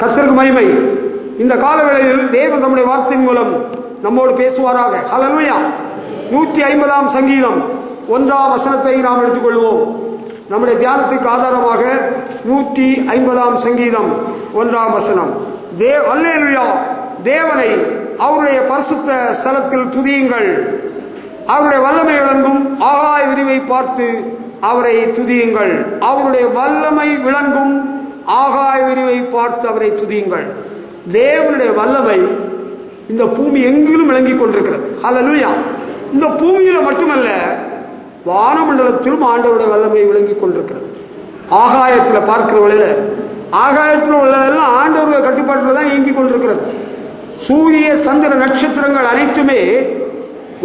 கர்த்தருக்கு மகிமை. இந்த காலவேளையில் தேவன் நம்முடைய வார்த்தையின் மூலம் நம்மோடு பேசுவாராக. ஹல்லேலூயா. 150ஆம் சங்கீதம் 1ஆம் வசனத்தை நாம் எடுத்துக்கொள்வோம். நம்முடைய தியானத்துக்கு ஆதாரமாக 150ஆம் சங்கீதம் 1ஆம் வசனம். ஹல்லேலூயா. தேவனை அவருடைய பரிசுத்த ஸ்தலத்தில் துதியுங்கள். அவருடைய வல்லமை விளங்கும் ஆகாய விரிவை பார்த்து அவரை துதியுங்கள். அவருடைய வல்லமை விளங்கும் ஆகாய விரிவை பார்த்து அவரை துதியுங்கள். தேவனுடைய வல்லமை இந்த பூமி எங்கிலும் விளங்கிக் கொண்டிருக்கிறது. ஹல்லேலூயா. இந்த பூமியில மட்டுமல்ல, வானமண்டலத்திலும் ஆண்டவருடைய வல்லமை விளங்கிக் கொண்டிருக்கிறது. ஆகாயத்தில் பார்க்கிற வழியில ஆகாயத்தில் உள்ளதெல்லாம் ஆண்டவருடைய கட்டுப்பாட்டில் தான் இயங்கிக் கொண்டிருக்கிறது. சூரிய சந்திர நட்சத்திரங்கள் அனைத்துமே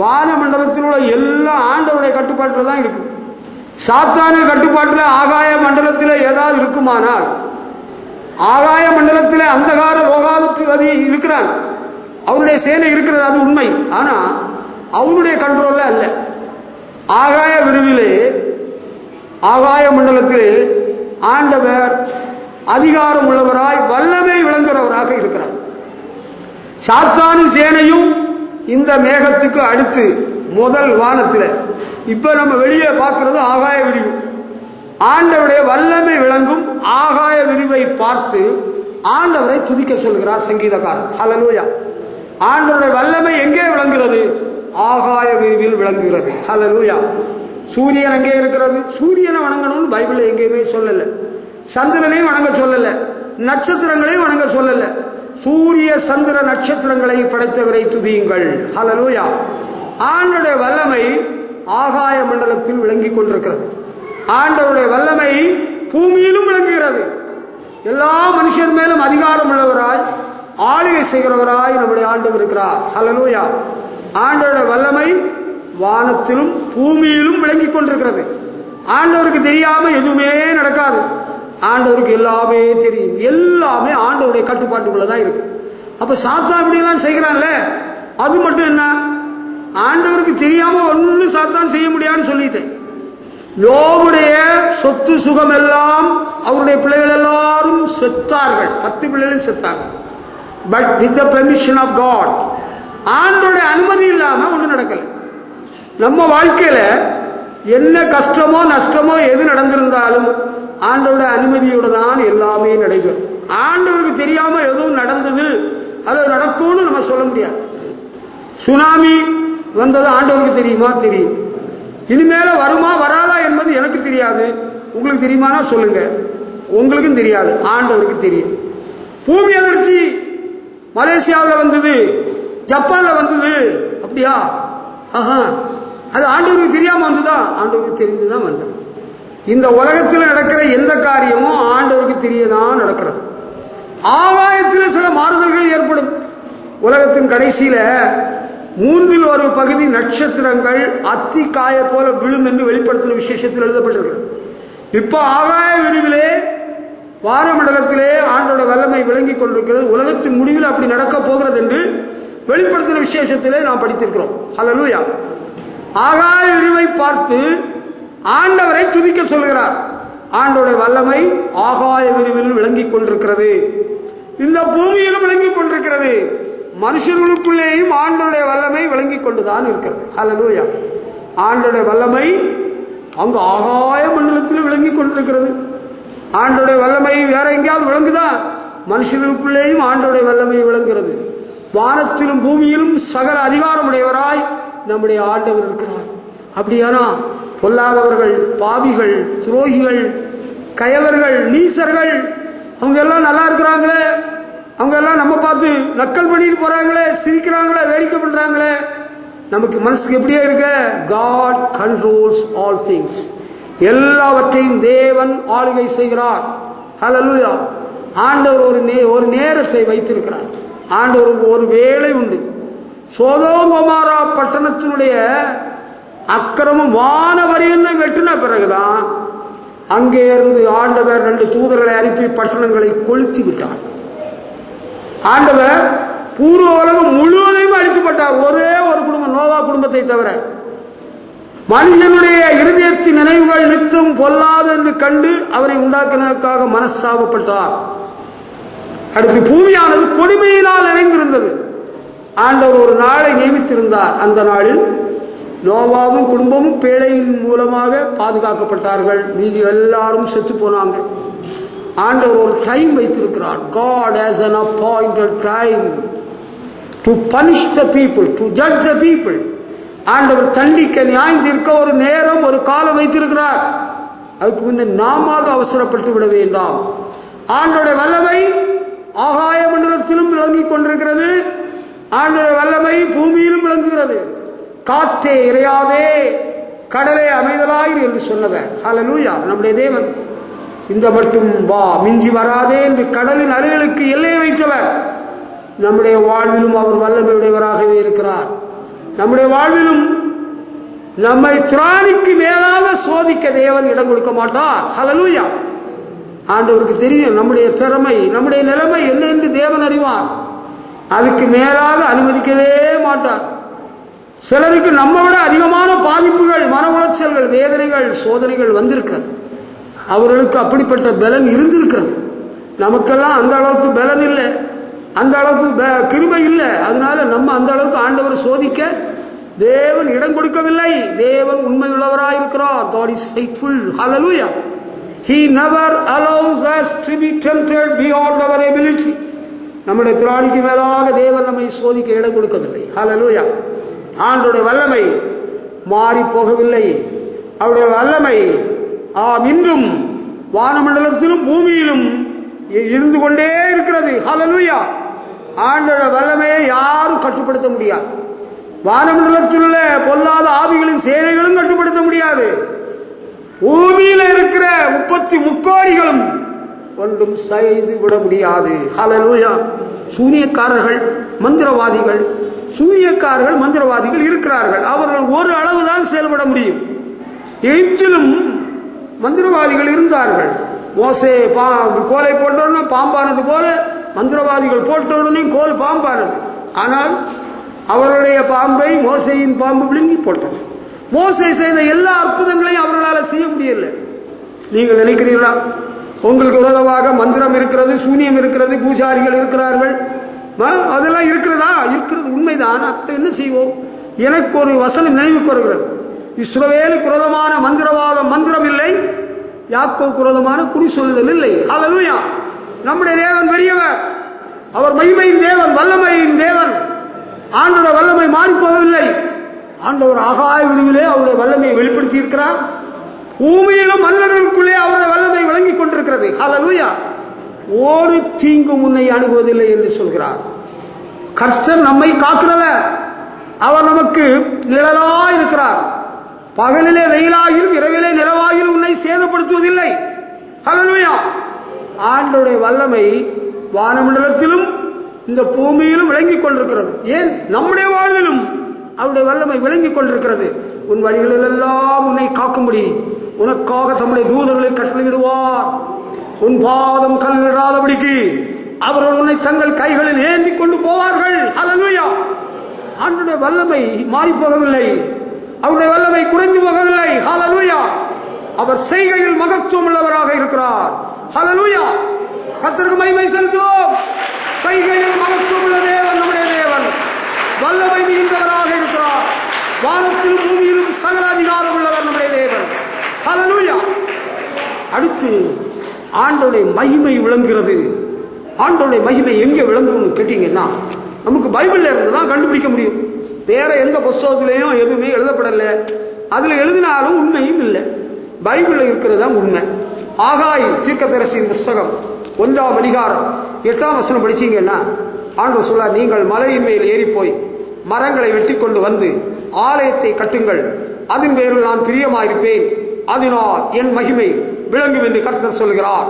வானமண்டலத்தில் உள்ள எல்லா ஆண்டவருடைய கட்டுப்பாட்டில் தான் இருக்குது. சாத்தான கட்டுப்பாட்டில் ஆகாய மண்டலத்தில் ஏதாவது இருக்குமானால், ஆகாய மண்டலத்தில் அந்தகார லோகாதிபதி இருக்கிறான், அவனுடைய சேனை இருக்கிறது, அது உண்மை. ஆனா அவனுடைய கண்ட்ரோல்ல அல்ல. ஆகாய விரிவிலே ஆகாய மண்டலத்திலே ஆண்டவர் அதிகாரம் உள்ளவராய் வல்லமை விளங்குகிறவராக இருக்கிறார். சாத்தானு சேனையும் இந்த மேகத்துக்கு அடுத்து முதல் வானத்தில் இப்ப நம்ம வெளியே பார்க்கிறது ஆகாய விரிவு. ஆண்டவருடைய வல்லமை விளங்கும் ஆகாய விரிவை பார்த்து ஆண்டவரை துதிக்க சொல்கிறார் சங்கீதக்காரன். ஹல்லேலூயா. ஆண்டவருடைய வல்லமை எங்கே விளங்குகிறது? ஆகாய விரிவில் விளங்குகிறது. ஹல்லேலூயா. சூரியன் எங்கே இருக்கிறது? சூரியனை வணங்கணும்னு பைபிள் எங்கேயுமே சொல்லல. சந்திரனையும் வணங்க சொல்லல, நட்சத்திரங்களையும் வணங்க சொல்லல. சூரிய சந்திர நட்சத்திரங்களை படைத்தவரை துதியுங்கள். ஹல்லேலூயா. ஆண்டவருடைய வல்லமை ஆகாய மண்டலத்தில் விளங்கிக் கொண்டிருக்கிறது. ஆண்டவருடைய வல்லமை பூமியிலும் விளங்குகிறது. எல்லா மனுஷன் மேலும் அதிகாரம் உள்ளவராய் ஆளுகை செய்கிறவராய் நம்முடைய ஆண்டவர் இருக்கிறார். ஹல்லேலூயா. ஆண்டவருடைய வல்லமை வானத்திலும் பூமியிலும் விளங்கிக் கொண்டிருக்கிறது. ஆண்டவருக்கு தெரியாம எதுவுமே நடக்காது. ஆண்டவருக்கு எல்லாமே தெரியும். எல்லாமே ஆண்டவருடைய கட்டுப்பாட்டுக்குள்ளதான் இருக்கு. அப்ப சாத்தான் இப்படியெல்லாம் செய்கிறான்ல, அது மட்டும் என்ன, ஆண்டவருக்கு தெரியாம ஒன்னும் சாத்தான் செய்ய முடியாதுன்னு சொல்லிட்டேன். யோபுடைய சொத்து சுகம் எல்லாம் அவருடைய பிள்ளைகள் எல்லாரும் செத்தார்கள். 10 பிள்ளைகளும் செத்தாங்க. But with the permission of God, ஆண்டவருடைய அனுமதி இல்லாம ஒன்றும் நடக்கல. நம்ம வாழ்க்கையில என்ன கஷ்டமோ நஷ்டமோ எது நடந்திருந்தாலும் ஆண்டவருடைய அனுமதியோட தான் எல்லாமே நடைபெறும். ஆண்டவருக்கு தெரியாம எதுவும் நடந்தது அது நடக்கும்னு நம்ம சொல்ல முடியாது. சுனாமி வந்தது ஆண்டவருக்கு தெரியுமா? தெரியும். இனிமேல வருமா வராதா என்பது எனக்கு தெரியாது. உங்களுக்கு தெரியுமானா சொல்லுங்க. உங்களுக்கும் தெரியாது, ஆண்டவருக்கு தெரியும். பூமி அதிர்ச்சி மலேசியாவில் வந்தது, ஜப்பான்ல வந்தது. அப்படியா? ஆஹா, அது ஆண்டவருக்கு தெரியாம வந்ததா? ஆண்டவருக்கு தெரிந்துதான் வந்தது. இந்த உலகத்தில் நடக்கிற எந்த காரியமும் ஆண்டவருக்கு தெரியதான் நடக்கிறது. ஆகாயத்தில் சில மாறுதல்கள் ஏற்படும். உலகத்தின் கடைசியில 1/3 பகுதி நட்சத்திரங்கள் அத்தி காய போல விழும் என்று வெளிப்படுத்தின விசேஷத்தில் எழுதப்பட்டிருக்கிறது. இப்ப ஆகாய விரிவிலே வானமண்டலத்திலே ஆண்டோட வல்லமை விளங்கிக் கொண்டிருக்கிறது. உலகத்தின் முடிவில் அப்படி நடக்க போகிறது என்று வெளிப்படுத்தின விசேஷத்திலே நாம் படித்திருக்கிறோம். ஹல்லேலூயா. ஆகாய விரிவை பார்த்து ஆண்டவரை துதிக்க சொல்கிறார். ஆண்டோடைய வல்லமை ஆகாய விரிவில் விளங்கிக் கொண்டிருக்கிறது. இந்த பூமியிலும் விளங்கிக் கொண்டிருக்கிறது. மனுஷர்களுக்குள்ளேயும் ஆண்டோடைய வல்லமை விளங்கிக் கொண்டுதான் இருக்கிறது. ஹல்லேலூயா. ஆண்டோடைய வல்லமை அங்கு ஆகாய மண்டலத்தில் விளங்கிக் கொண்டிருக்கிறது. ஆண்டோடைய வல்லமை வேற எங்கேயாவது விளங்குதா? மனுஷர்களுக்குள்ளேயும் ஆண்டோடைய வல்லமை விளங்குகிறது. வானத்திலும் பூமியிலும் சகல அதிகாரமுடையவராய் நம்முடைய ஆண்டவர் இருக்கிறார். அப்படியானா பொல்லாதவர்கள், பாவிகள், துரோகிகள், கயவர்கள், நீசர்கள் அவங்க எல்லாம் நல்லா இருக்கிறாங்களே, அவங்க எல்லாம் நம்ம பார்த்து நக்கல் பண்ணிட்டு போறாங்களே, சிரிக்கிறாங்களே, வேடிக்கை பண்றாங்களே, நமக்கு மனசுக்கு எப்படியே இருக்க? God controls all things. எல்லாவற்றையும் தேவன் ஆளுகை செய்கிறார். ஹல்லேலூயா. ஆண்டவர் ஒரு நேரத்தை வைத்திருக்கிறார். ஆண்டவர் ஒரு வேளை உண்டு. சோதோம் கொமோரா பட்டணத்தினுடைய அக்கிரமம் வானவரியந்தம் வெட்டின பிறகுதான் அங்கே இருந்து ஆண்டவர் 2 தூதர்களை அனுப்பி பட்டணங்களை கொளுத்தி விட்டார். ஆண்டவர் பூர்வ உலகம் முழுவதையும் அழித்துப்பட்டார். ஒரே ஒரு குடும்பம், நோவா குடும்பத்தை தவிர. மனுஷனுடைய இருதயத்தின் நினைவுகள் நித்தம் பொல்லாது என்று கண்டு அவரை உண்டாக்கினதற்காக மனஸ்தாபப்பட்டார். அடுத்து பூமியானது கொடுமையினால் நிறைந்திருந்தது. ஆண்டவர் ஒரு நாளை நியமித்திருந்தார். அந்த நாளில் நோவாவும் குடும்பமும் பேழையின் மூலமாக பாதுகாக்கப்பட்டார்கள். மீதி எல்லாரும் செத்து போனாங்க. ஆண்டவர் ஒரு டைம் வைத்திருக்கிறார். God has an appointed time to punish the people, to judge the people. ஆண்டவர் தண்டிக்க நியாயம் தீர்க்க ஒரு நேரம், ஒரு காலம் வைத்திருக்கிறார். அதுக்கு முன்ன நாம அவசரப்பட்டு விட வேண்டாம். ஆண்டவருடைய வல்லமை ஆகாய மண்டலத்திலும் விளங்கிக் கொண்டிருக்கிறது. ஆண்டவருடைய வல்லமை பூமியிலும் விளங்குகிறது. காற்றே இறையாதே, கடலே அமைதலாயிரு என்று சொன்னவர் ஹல்லேலூயா நம்முடைய தேவன். இந்த மட்டும் வா, மிஞ்சி வராதே என்று கடலின் அலைகளுக்கு எல்லையை வைத்தவர். நம்முடைய வாழ்விலும் அவர் வல்லமையுடையவராகவே இருக்கிறார். நம்முடைய வாழ்விலும் நம்மை திராணிக்கு மேலாக சோதிக்க தேவன் இடம் கொடுக்க மாட்டார். ஹல்லேலூயா. ஆண்டவருக்கு தெரியும் நம்முடைய திறமை, நம்முடைய நிலைமை என்ன என்று தேவன் அறிவார். அதுக்கு மேலாக அனுமதிக்கவே மாட்டார். சிலருக்கு நம்ம விட அதிகமான பாதிப்புகள், மன உளைச்சல்கள், வேதனைகள், சோதனைகள் வந்திருக்கிறது. அவர்களுக்கு அப்படிப்பட்ட பலன் இருந்திருக்கிறது. நமக்கெல்லாம் அந்த அளவுக்கு பலன் இல்லை, அந்த அளவுக்கு கிருபை இல்லை. அதனால நம்ம அந்த அளவுக்கு ஆண்டவர் சோதிக்க தேவன் இடம் கொடுக்கவில்லை. தேவன் உண்மையுள்ளவராய் இருக்கிறார். God is faithful. Hallelujah. He never allows us to be tempted beyond our ability. நம்முடைய திராணிக்கு மேலாக தேவன் நம்மை சோதிக்க இடம் கொடுக்கவில்லை. Hallelujah. ஆண்டவருடைய வல்லமை மாறி போகவில்லை. அவருடைய வல்லமை இன்றும் வானமண்டலத்திலும் பூமியிலும் இருந்து கொண்டே இருக்கிறது. ஹல்லேலூயா. ஆண்டவருடைய வல்லமையை யாரும் கட்டுப்படுத்த முடியாது. வானமண்டலத்தில் உள்ள பொல்லாத ஆவிகளின் சேனைகளும் கட்டுப்படுத்த முடியாது. பூமியில இருக்கிற 33 கோடிகளும் ஒன்றும் செய்து விட முடியாது. ஹல்லேலூயா. சூனியக்காரர்கள், மந்திரவாதிகள், சூனியக்காரர்கள், மந்திரவாதிகள் இருக்கிறார்கள். அவர்கள் ஒரு அளவுதான் செயல்பட முடியும். எகிப்திலும் மந்திரவாதிகள் இருந்தார்கள். மோசே கோலை போட்டவுடனே பாம்பானது போல மந்திரவாதிகள் போட்டவுடனே கோல் பாம்பானது. ஆனால் அவருடைய பாம்பை மோசையின் பாம்பு விழுங்கி போட்டது. மோசே செய்த எல்லா அற்புதங்களையும் அவர்களால் செய்ய முடியல. நீங்கள் நினைக்கிறீர்களா உங்களுக்கு விரோதமாக மந்திரம் இருக்கிறது, சூனியம் இருக்கிறது, பூஜாரிகள் இருக்கிறார்கள், அதெல்லாம் இருக்கிறதா? இருக்கிறது, உண்மைதான். அப்ப என்ன செய்வோம்? எனக்கு ஒரு வசனம் நினைவுக்கு வருகிறது. இஸ்ரவேலுக்கு விரோதமான மந்திரவாதம் மந்திரம் இல்லை, யாக்கோவுக்கு விரோதமான குறி சொல்லுதல் இல்லை. ஹல்லேலூயா. நம்முடைய தேவன் பெரியவர். அவர் மகிமையின் தேவன், வல்லமையின் தேவன். ஆண்டோட வல்லமை மாறி போகவில்லை. ஆண்டவர் ஆகாய விரிவிலே அவருடைய வல்லமையை வெளிப்படுத்தி இருக்கிறார். பூமியிலும் மனிதர்களுக்குள்ளே அவருடைய வல்லமை விளங்கிக் கொண்டிருக்கிறது. ஹல்லேலூயா. ஒரு தீங்கு முன்னை அணுகுவதில்லை என்று சொல்கிறார். கர்த்தர் நம்மை காக்கிறவர். அவர் நமக்கு நிழலாய் இருக்கிறார். பகலிலே வெயிலாகிலும் இரவிலே நிலவாகிலும் உன்னை சேதப்படுத்துவதில்லை. ஹல்லேலூயா. ஆண்டவருடைய வல்லமை வானமண்டலத்திலும் இந்த பூமியிலும் விளங்கிக் கொண்டிருக்கிறது. ஏன் நம்முடைய வாழ்விலும் அவருடைய வல்லமை விளங்கிக் கொண்டிருக்கிறது. உன் வழிகளில் எல்லாம் உன்னை காக்கும்படி உனக்காக தம்முடைய தூதர்களை கட்டளையிடுவார். உன் பாதம் கல்லிடாதபடிக்கு அவர்கள் உன்னை தங்கள் கைகளில் ஏந்தி கொண்டு போவார்கள். ஹல்லேலூயா. ஆண்டவருடைய வல்லமை மாறி போகவில்லை. அவருடைய வல்லமை குறைந்து போகவில்லை. ஹல்லேலூயா. அவர் செய்கையில் மகத்துவம் உள்ளவராக இருக்கிறார். ஹல்லேலூயா. கர்த்தருக்கு மகிமை செலுத்துவோம். செய்கையில் மகத்துவம் உள்ள தேவன் நம்முடைய தேவன். வல்லமை மிகுந்தவராக இருக்கிறார். வானத்திலும் பூமியிலும் சகல அதிகாரம் உள்ளவர் நம்முடைய தேவன். ஹல்லேலூயா. அடுத்து ஆண்டவருடைய மகிமை விளங்குகிறது. ஆண்டவருடைய மகிமை எங்கே விளங்கும் கேட்டீங்கன்னா, நமக்கு பைபிள்ல இருந்து தான் கண்டுபிடிக்க முடியும். வேற எந்த புஸ்தகத்திலையும் எதுவுமே எழுதப்படலை. அதுல எழுதினாலும் உண்மையும் இல்லை. பைபிள்ல இருக்கிறது உண்மை. ஆகாய் தீர்க்கதரிசியின் புஸ்தகம் 1ஆம் அதிகாரம் 8ஆம் வசனம் படிச்சீங்கன்னா ஆண்டவர் சொல்றார், நீங்கள் மலையின் மேல் ஏறி போய் மரங்களை வெட்டி கொண்டு வந்து ஆலயத்தை கட்டுங்கள், அதன் பேரில் நான் பிரியமாயிருப்பேன், அதனால் என் மகிமை விளங்கும் என்று கர்த்தர் சொல்கிறார்.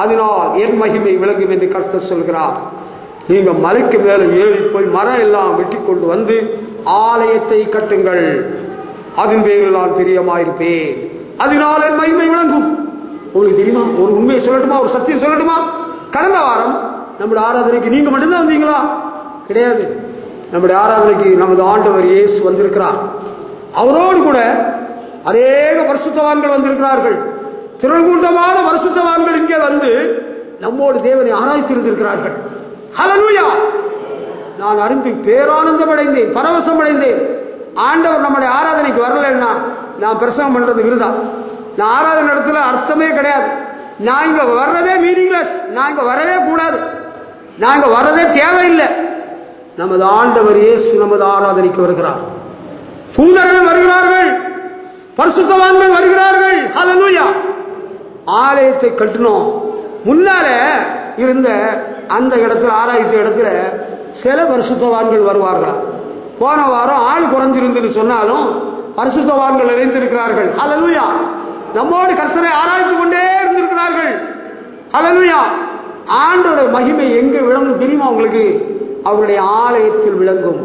அதனால் என் மகிமை விளங்கும் என்று கர்த்தர் சொல்கிறார். நீங்க மலைக்கு மேல ஏறி போய் மரம் எல்லாம் வெட்டி கொண்டு வந்து ஆலயத்தை கட்டுங்கள், அதன் பேரில் நான் பிரியமாயிருப்பேன், அதனால் என் மகிமை விளங்கும். உங்களுக்கு தெரியுமா, ஒரு உண்மையை சொல்லட்டுமா, ஒரு சத்தியம் சொல்லட்டுமா? கடந்த வாரம் நம்முடைய ஆராதனைக்கு நீங்க மட்டும்தான் வந்தீங்களா? கிடையாது. நம்முடைய ஆராதனைக்கு நமது ஆண்டவர் இயேசு வந்திருக்கிறார். அவரோடு கூட அநேக பரிசுத்தவான்கள் வந்திருக்கிறார்கள். திரள் கூட்டமான பரிசுத்தவான்கள் இங்கே வந்து நம்மோடு தேவனை ஆராய்த்திருந்திருக்கிறார்கள். ஹல்லேலூயா! நான் அறிந்து பேரானந்தம் அடைந்தேன், பரவசம் அடைந்தேன். ஆண்டவர் நம்முடைய ஆராதனைக்கு வரலன்னா நான் பிரசங்கம் பண்றது விருதா. நான் ஆராதனை இடத்துல அர்த்தமே கிடையாது. நான் இங்க வர்றதே மீனிங்லெஸ். நான் இங்க வரவே கூடாது. நான் இங்க வர்றதே தேவையில்லை. நமது ஆண்டவர் இயேசு நமது ஆராதனைக்கு வருகிறார். தூதர்கள் வருகிறார்கள், பரிசுத்தவான்கள் வருகிறார்கள். ஹல்லேலூயா! ஆலயத்தை கட்டணும். முன்னால இருந்த அந்த இடத்துல, ஆராய்த்த இடத்துல சில பரிசுத்தவான்கள் வருவார்களா. போன வாரம் ஆள் குறைஞ்சிருந்துன்னு சொன்னாலும் பரிசுத்தவான்கள் நிறைந்திருக்கிறார்கள். ஹல்லேலூயா! நம்மோடு கர்த்தரை ஆராய்ந்து கொண்டே இருந்திருக்கிறார்கள். ஹல்லேலூயா! ஆண்டவருடைய மகிமை எங்க விளங்கும் தெரியுமா உங்களுக்கு? அவருடைய ஆலயத்தில் விளங்கும்.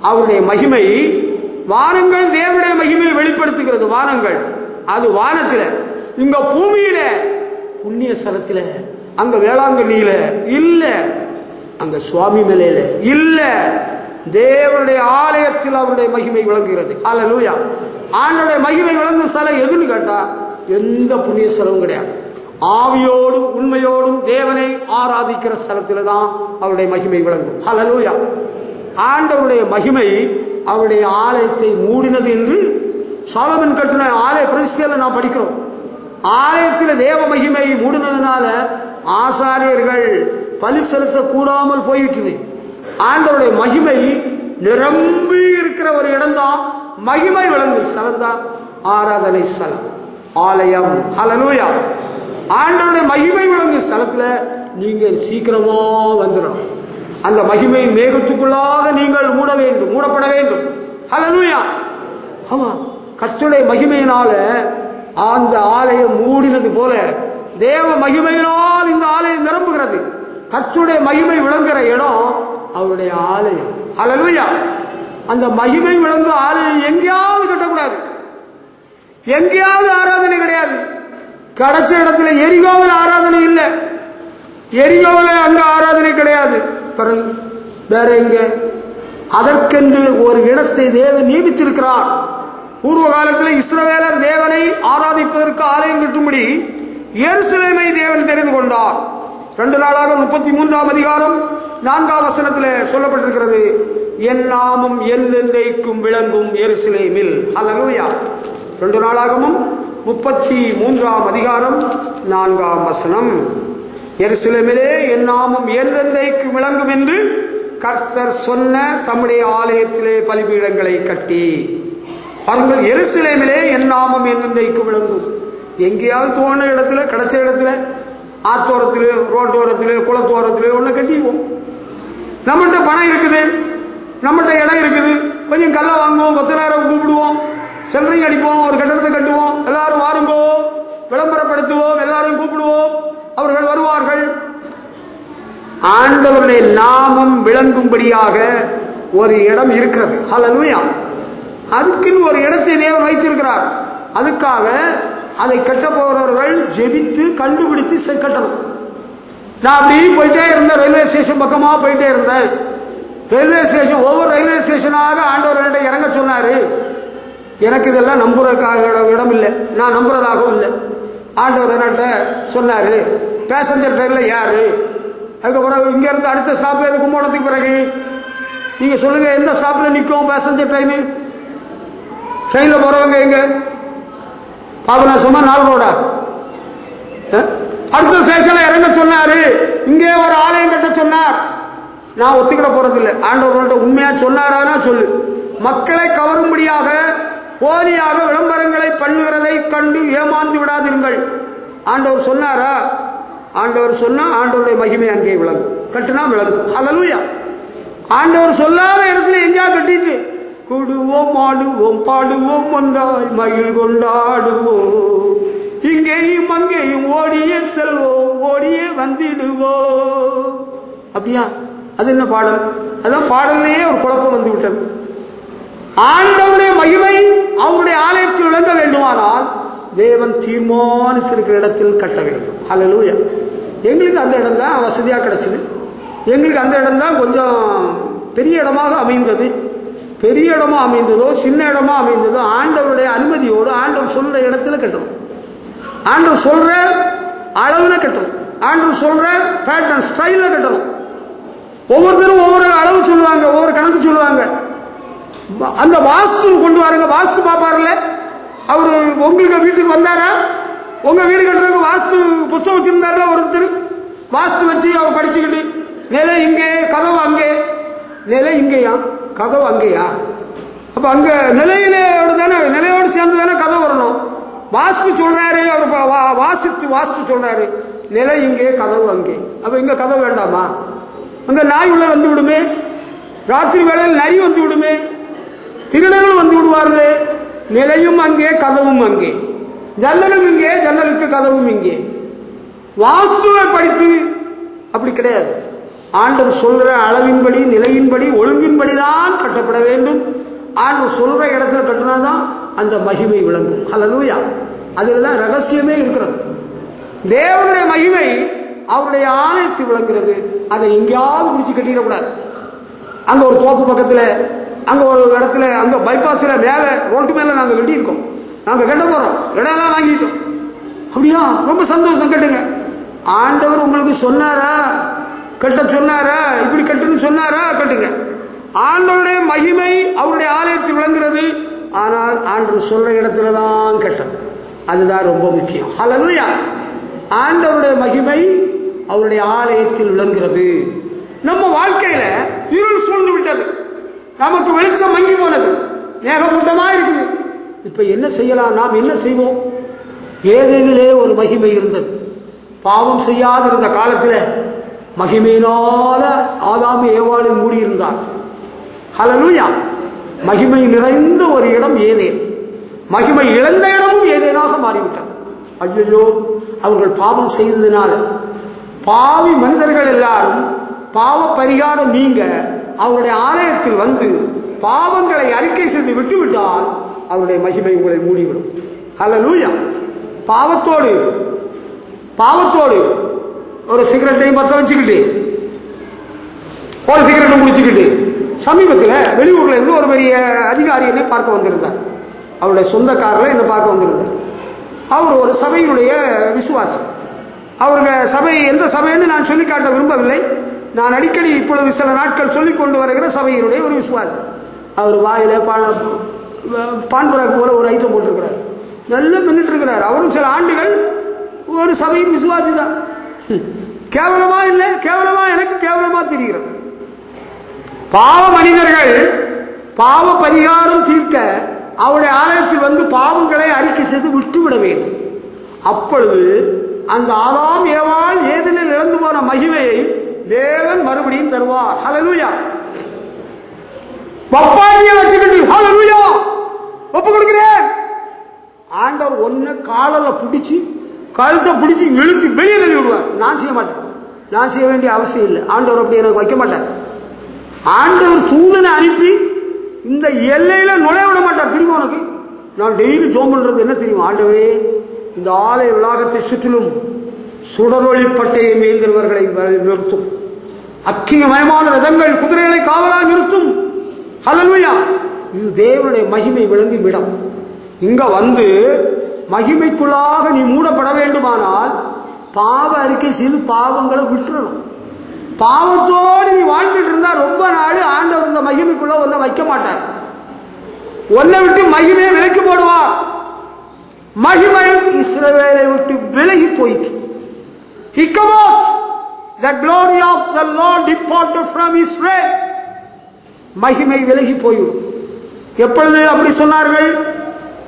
அவருடைய மகிமை வானங்கள் தேவனுடைய மகிமையை வெளிப்படுத்துகிறது. வானங்கள் அது வானத்தில, இங்க பூமியில, புண்ணிய ஸ்தலத்தில, அங்க வேளாங்கண்ணியில இல்ல, அங்க சுவாமி மலையில இல்ல, தேவனுடைய ஆலயத்தில் அவருடைய மகிமை விளங்குகிறது. ஹல்லேலூயா! ஆண்டவருடைய மகிமை விளங்கும் ஸ்தலம் எதுன்னு கேட்டா எந்த புண்ணிய ஸ்தலமும் கிடையாது. ஆவியோடும் உண்மையோடும் தேவனை ஆராதிக்கிற ஸ்தலத்தில தான் அவருடைய மகிமை விளங்கும். ஹல்லேலூயா! ஆண்டவருடைய மகிமை அவருடைய ஆலயத்தை மூடினது என்று சாலமன் கட்டின ஆலய பிரதிஷ்டையில நாம் படிக்கிறோம். ஆலயத்தில் தேவ மகிமை மூடினதுனால ஆசாரியர்கள் பலி செலுத்த கூடாமல் போயிட்டுது. ஆண்டவருடைய மகிமை நிரம்பி இருக்கிற ஒரு இடம் தான் மகிமை விளங்கு ஸ்தலம் தான் ஆராதனை ஸ்தலம், ஆலயம். ஹல்லேலூயா! ஆண்டவருடைய மகிமை விளங்கு ஸ்தலத்துல நீங்க சீக்கிரமா வந்துடணும். அந்த மகிமை மேகத்துக்குள்ளாக நீங்கள் மூடப்பட வேண்டும். ஹல்லேலூயா! ஆமா, கர்த்தருடைய மகிமையினால அந்த ஆலயம் மூடினது போல தேவ மகிமையினால் இந்த ஆலயம் நிரம்புகிறது. கர்த்தருடைய மகிமை விளங்குற இடம் அவருடைய ஆலயம். ஹல்லேலூயா! அந்த மகிமை விளங்கு ஆலயம் எங்கேயாவது கட்டக்கூடாது. எங்கேயாவது ஆராதனை கிடையாது. கிடைச்ச இடத்துல எரிகோவில் ஆராதனை இல்லை. எரிகோவில் அங்க ஆராதனை கிடையாது. வேற எங்க? அதற்கென்று ஒரு இடத்தை தேவன் நியமித்திருக்கிறார். பூர்வ காலத்தில் இஸ்ரவேலர் தேவனை ஆராதிப்பதற்கு ஆலயம் கட்டும்படி எருசலேமை தேவன் தெரிந்து கொண்டார். 2 நாளாக 33ஆம் அதிகாரம் 4ஆம் வசனத்தில் சொல்லப்பட்டிருக்கிறது, என் நாமம் என்றென்றைக்கும் விளங்கும் எருசலேமில். ஹல்லேலூயா! 2 நாளாகவும் 33ஆம் அதிகாரம் 4ஆம் வசனம், எருசலேமிலே என் நாமம் என்றென்றைக்கும் விளங்கும் என்று கர்த்தர் சொன்ன தம்முடைய ஆலயத்திலே பலிபீடங்களை கட்டி. அவர்கள் எருசலேமிலே என் நாமம் என்றென்றைக்கும் விளங்கும். எங்கேயாவது தோண இடத்துல, கிடைச்ச இடத்துல, ஆத்தோரத்திலே, ரோட்டோரத்திலே, குளத்தோரத்திலே ஒன்று கட்டிக்குவோம். நம்மகிட்ட பணம் இருக்குது, நம்மகிட்ட இடம் இருக்குது, கொஞ்சம் கல்லை வாங்குவோம், 10,000 கூப்பிடுவோம், சென்ட்ரிங் அடிப்போம், ஒரு கட்டடத்தை கட்டுவோம், எல்லாரும் வாருங்கோ, விளம்பரப்படுத்துவோம், எல்லாரும் கூப்பிடுவோம், அவர்கள் வருவார்கள். ஆண்டவருடைய நாமம் விளங்கும்படியாக ஒரு இடம் இருக்கிறது. ஹல்லேலூயா! அதுக்குன்னு ஒரு இடத்தை தேவன் வைத்திருக்கிறார். அதுக்காக அதை கட்ட போகிறவர்கள் ஜெபித்து கண்டுபிடித்து கட்டணும். நான் அப்படி போயிட்டே இருந்தேன், ரயில்வே ஸ்டேஷன் பக்கமாக போயிட்டே இருந்தேன். ரயில்வே ஸ்டேஷன், ஒவ்வொரு ரயில்வே ஸ்டேஷனாக ஆண்டவர்கிட்ட இறங்க சொன்னார். எனக்கு இதெல்லாம் நம்புறதுக்காக இடம் இல்லை, நான் நம்புறதாகவும் இல்லை. ஆண்டவர் என்கிட்ட சொன்னார், பேசஞ்சர் ட்ரெயினில் யாரு, அதுக்கப்புறம் இங்கேருந்து அடுத்த ஸ்டாப் எது கும்போணத்துக்கு பிறகு நீங்கள் சொல்லுங்கள் எந்த ஸ்டாப்பில் நிற்கும் பேசஞ்சர் ட்ரெயின், ட்ரெயினில் போகிறவங்க எங்கே, பாபநாசமா 4 ரோடா? அடுத்த ஸ்டேஷன்ல இறங்க சொன்னாரு, இங்கே ஒரு ஆலயம் கட்ட சொன்னார். நான் ஒத்துக்கிட போறதில்லை. ஆண்டவர்கள்ட்ட உண்மையா சொன்னாரானா சொல்லு. மக்களை கவரும்படியாக போலியாக விளம்பரங்களை பண்ணுகிறதை கண்டு ஏமாந்து விடாதிருங்கள். ஆண்டவர் சொன்னாரா? ஆண்டவர் சொன்னா ஆண்டவருடைய மகிமை அங்கே விளங்கும், கட்டுனா விளங்கும். ஹல்லேலூயா! ஆண்டவர் சொல்லாத இடத்துல எங்கேயா கட்டிட்டு கூடுவோம், ஆடுவோம், பாடுவோம், ஒன்றாய் மகிழ் கொண்டாடுவோம், இங்கேயும் அங்கேயும் ஓடியே செல்வோம், ஓடியே வந்திடுவோம். அப்படியா? அது என்ன பாடல்? அதான் பாடல்லையே ஒரு குழப்பம் வந்து விட்டது. ஆண்டவருடைய மகிமை அவருடைய ஆலயத்தில் விளங்க வேண்டுமானால் தேவன் தீர்மானித்திருக்கிற இடத்தில் கட்ட வேண்டும். ஹல்லேலூயா! எங்களுக்கு அந்த இடம் தான் வசதியாக கிடைச்சது. எங்களுக்கு அந்த இடம் தான் கொஞ்சம் பெரிய இடமாக அமைந்தது. பெரிய இடமா அமைந்ததோ சின்ன இடமா அமைந்ததோ ஆண்டவருடைய அனுமதியோடு ஆண்டவர் சொல்ற இடத்துல கட்டணும். ஆண்டவர் சொல்ற அளவுல கட்டணும். ஆண்டவர் சொல்ற பேட்டர்ன் ஸ்டைல்ல கட்டணும். ஒவ்வொருத்தரும் ஒவ்வொரு அளவு சொல்லுவாங்க, ஒவ்வொரு கணக்கு சொல்லுவாங்க. அந்த வாஸ்து கொண்டு வாருங்க. வாஸ்து பாப்பாருல்ல, அவரு உங்களுக்கு வீட்டுக்கு வந்தாரா? உங்க வீடு கட்டுறதுக்கு வாஸ்து புத்தகம் வச்சிருந்தாருல ஒருத்தர், வாஸ்து வச்சு அவர் படிச்சுக்கிட்டு நிலை இங்கே கதவு அங்கே, நிலை இங்கேயா கதவு அங்கேயா? அப்ப அங்க நிலையிலோடு தானே, நிலையோடு சேர்ந்து தானே கதவு வரணும். வாஸ்து சொல்றாரு, அவர் வாஸ்து சொல்றாரு நிலை இங்கே கதவு அங்கே. அப்ப இங்க கதவு வேண்டாமா? அங்க நாய் உள்ள வந்து விடுமே, ராத்திரி வேளையில் நரி வந்து விடுமே, திருடர்கள் வந்து விடுவார்களே. நிலையும் அங்கே கதவும் அங்கே, ஜன்னலும் இங்கே ஜன்னலுக்கு கதவும் இங்கே. வாஸ்துவை படித்து அப்படி கிடையாது. ஆண்டவர் சொல்ற அளவின்படி, நிலையின்படி, ஒழுங்கின்படி தான் கட்டப்பட வேண்டும். ஆண்டவர் சொல்ற இடத்துல கட்டினாதான் அந்த மகிமை விளங்கும். ஹல்லேலூயா. அதுலதான் ரகசியமே இருக்கிறது. தேவனுடைய மகிமை அவருடைய ஆலயத்தில் விளங்குறது. அதை எங்கேயாவது பிடிச்சி கட்டிடக்கூடாது. அங்க ஒரு தோப்பு பக்கத்துல, அங்க ஒரு இடத்துல, அங்க பைபாஸ்ல மேல ரோட்டு மேல நாங்க கட்டியிருக்கோம். நாங்க கட்ட போறோம், இடம் எல்லாம் வாங்கிட்டோம். அப்படியா? ரொம்ப சந்தோஷம். கட்டுங்க. ஆண்டவர் உங்களுக்கு சொன்னாரா கட்ட சொன்னாரா? இப்படி கட்டுன்னு சொன்னாரா? கட்டுங்க. ஆண்டவருடைய மகிமை அவருடைய ஆலயத்தில் விளங்குறது. ஆனால் ஆண்டவர் சொல்ற இடத்துல தான் கட்டணும். அதுதான் ரொம்ப முக்கியம். ஹல்லேலூயா. ஆண்டவருடைய மகிமை அவருடைய ஆலயத்தில் விளங்குறது. நம்ம வாழ்க்கையில இருள் சூழ்ந்து விட்டது, நமக்கு வெளிச்சம் மங்கி போனது, மேகமூட்டமா இருக்குது. இப்ப என்ன செய்யலாம்? நாம் என்ன செய்வோம்? ஏதேனிலே ஒரு மகிமை இருந்தது. பாவம் செய்யாதிருந்த காலத்தில் மகிமையினால ஆதாம் ஏவாளை மூடியிருந்தார். ஹல்லேலூயா. மகிமை நிறைந்த ஒரு இடம் ஏதேன். மகிமை இழந்த இடமும் ஏதேனாக மாறிவிட்டது. ஐயோ, அவர்கள் பாவம் செய்ததினால பாவி மனிதர்கள் எல்லாரும் பாவ பரிகாரம் நீங்க அவருடைய ஆலயத்தில் வந்து பாவங்களை அறிக்கை செய்து விட்டுவிட்டால் அவருடைய மகிமை உங்களை மூடிவிடும். ஹல்லேலூயா. பாவத்தோடு ஒரு சிகரெட்டையும் பற்ற வச்சுக்கிட்டு, ஒரு சிகரெட்டும் குடிச்சுக்கிட்டு, சமீபத்தில் வெளியூர்ல இருந்து ஒரு பெரிய அதிகாரி என்னை பார்க்க வந்திருந்தார். அவருடைய சொந்த காரில் என்னை பார்க்க வந்திருந்தார். அவர் ஒரு சபையினுடைய விசுவாசி. அவருடைய சபை எந்த சபைன்னு நான் சொல்லி காட்ட விரும்பவில்லை. நான் அடிக்கடி இப்பொழுது சில நாட்கள் சொல்லிக் கொண்டு வருகிற சபையினுடைய ஒரு விசுவாசி. அவர் வாயில பான்பராக்கு போல ஒரு ஐட்டம் போட்டிருக்கிறார். நல்லா மின்னிட்டு இருக்கிறார். அவரும் சில ஆண்டுகள் ஒரு சபையின் விசுவாசி தான். கேவலமா இல்லை, கேவலமா எனக்கு கேவலமா தெரிகிறது. பாவ மனிதர்கள் பாவ பரிகாரம் தீர்க்க அவருடைய ஆலயத்தில் வந்து பாவங்களை அறிக்கை செய்து விட்டுவிட வேண்டும். அப்பொழுது அந்த ஆதாம் ஏவாள் ஏதேனில் இழந்து போன மகிமையை தேவன் மறுபடியும் தருவார். ஹல்லேலூயா. பப்பாளியை வச்சுக்கிட்டு ஹல்லேலூயா ஒப்பு கொடுக்கிறேன். ஆண்டவர் ஒன்னு காலில் பிடிச்சி கழுத்தை பிடிச்சி இழுத்து வெளியே தள்ளி விடுவார். நான் செய்ய மாட்டேன். நான் செய்ய வேண்டிய அவசியம் இல்லை. ஆண்டவர் அப்படி எனக்கு வைக்க மாட்டார். ஆண்டவர் தூதனை அனுப்பி இந்த எல்லையில நுழைய விட மாட்டார். தெரியுமா உனக்கு? நான் டெய்லி ஜோம் பண்றது என்ன தெரியுமா? ஆண்டவரே, இந்த ஆலய வளாகத்தை சுற்றிலும் சுடரொளி பட்டையை மேய்ந்தவர்களை நிறுத்தும், அக்கியமயமான ரதங்கள் குதிரைகளை காவலாக நிறுத்தும். ஹல்லேலூயா. இது தேவனுடைய மகிமை விளங்கும் இடம். இங்க வந்து மகிமைக்குள்ளாக நீ மூடப்பட வேண்டுமானால் பாவ அறிக்கை செய்து பாவங்களை விட்டுறணும். பாவத்தோடு நீ வாழ்ந்துட்டு இருந்தா ரொம்ப நாள் ஆண்டவர் இந்த மகிமைக்குள்ள ஒன்ன வைக்க மாட்டார். ஒன்னை விட்டு மகிமையை விலக்கி போடுவார். மகிமை இஸ்ரவேலை விட்டு விலகி போயிட்டு, the glory of the Lord departed from Israel. மகிமை விலகி போய்விடும். எப்பொழுது அப்படி சொன்னார்கள்?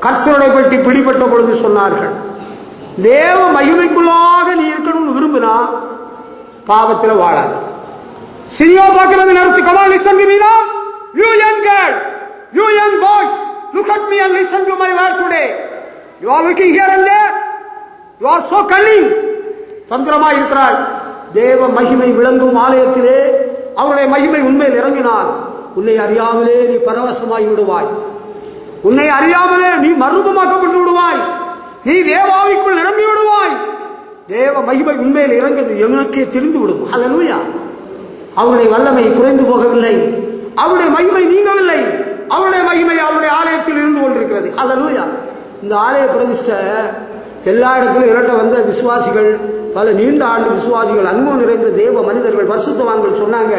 கர்த்தருடைய பற்றி பிடிபட்ட பொழுது சொன்னார்கள். தேவ மகிமைக்குள்ளாக நீ இருக்கணும்னு விரும்பினா பாவத்தில் வாழாது. சினிமா பார்க்கிறது நடத்து. Come on, listen to me now. You young girl, you young boys, look at me and listen to my word today. You are looking here and there. You are so cunning. தந்திரமா இருக்கிறாய். தேவ மகிமை விளங்கும் ஆலயத்திலே அவருடைய மகிமை உண்மையில் இறங்கினால் உன்னை அறியாமலே நீ பரவசமாகி விடுவாய். உன்னை அறியாமலே நீ மறுரூபமாக்கப்பட்டு விடுவாய். நீ தேவாவிக்குள் நிரம்பி விடுவாய். தேவ மகிமை உண்மையில் இறங்குது எனக்கே தெரிந்து விடும். ஹல்லேலூயா. அவருடைய வல்லமை குறைந்து போகவில்லை, அவருடைய மகிமை நீங்கவில்லை. அவருடைய மகிமை அவருடைய ஆலயத்தில் இருந்து கொண்டிருக்கிறது. ஹல்லேலூயா. இந்த ஆலய பிரதிஷ்டை எல்லா இடத்திலும் இரட்ட வந்த விசுவாசிகள் பல நீண்ட ஆண்டு விசுவாசிகள், அன்பு நிறைந்த தேவ மனிதர்கள், பரிசுத்தவான்கள் சொன்னாங்க,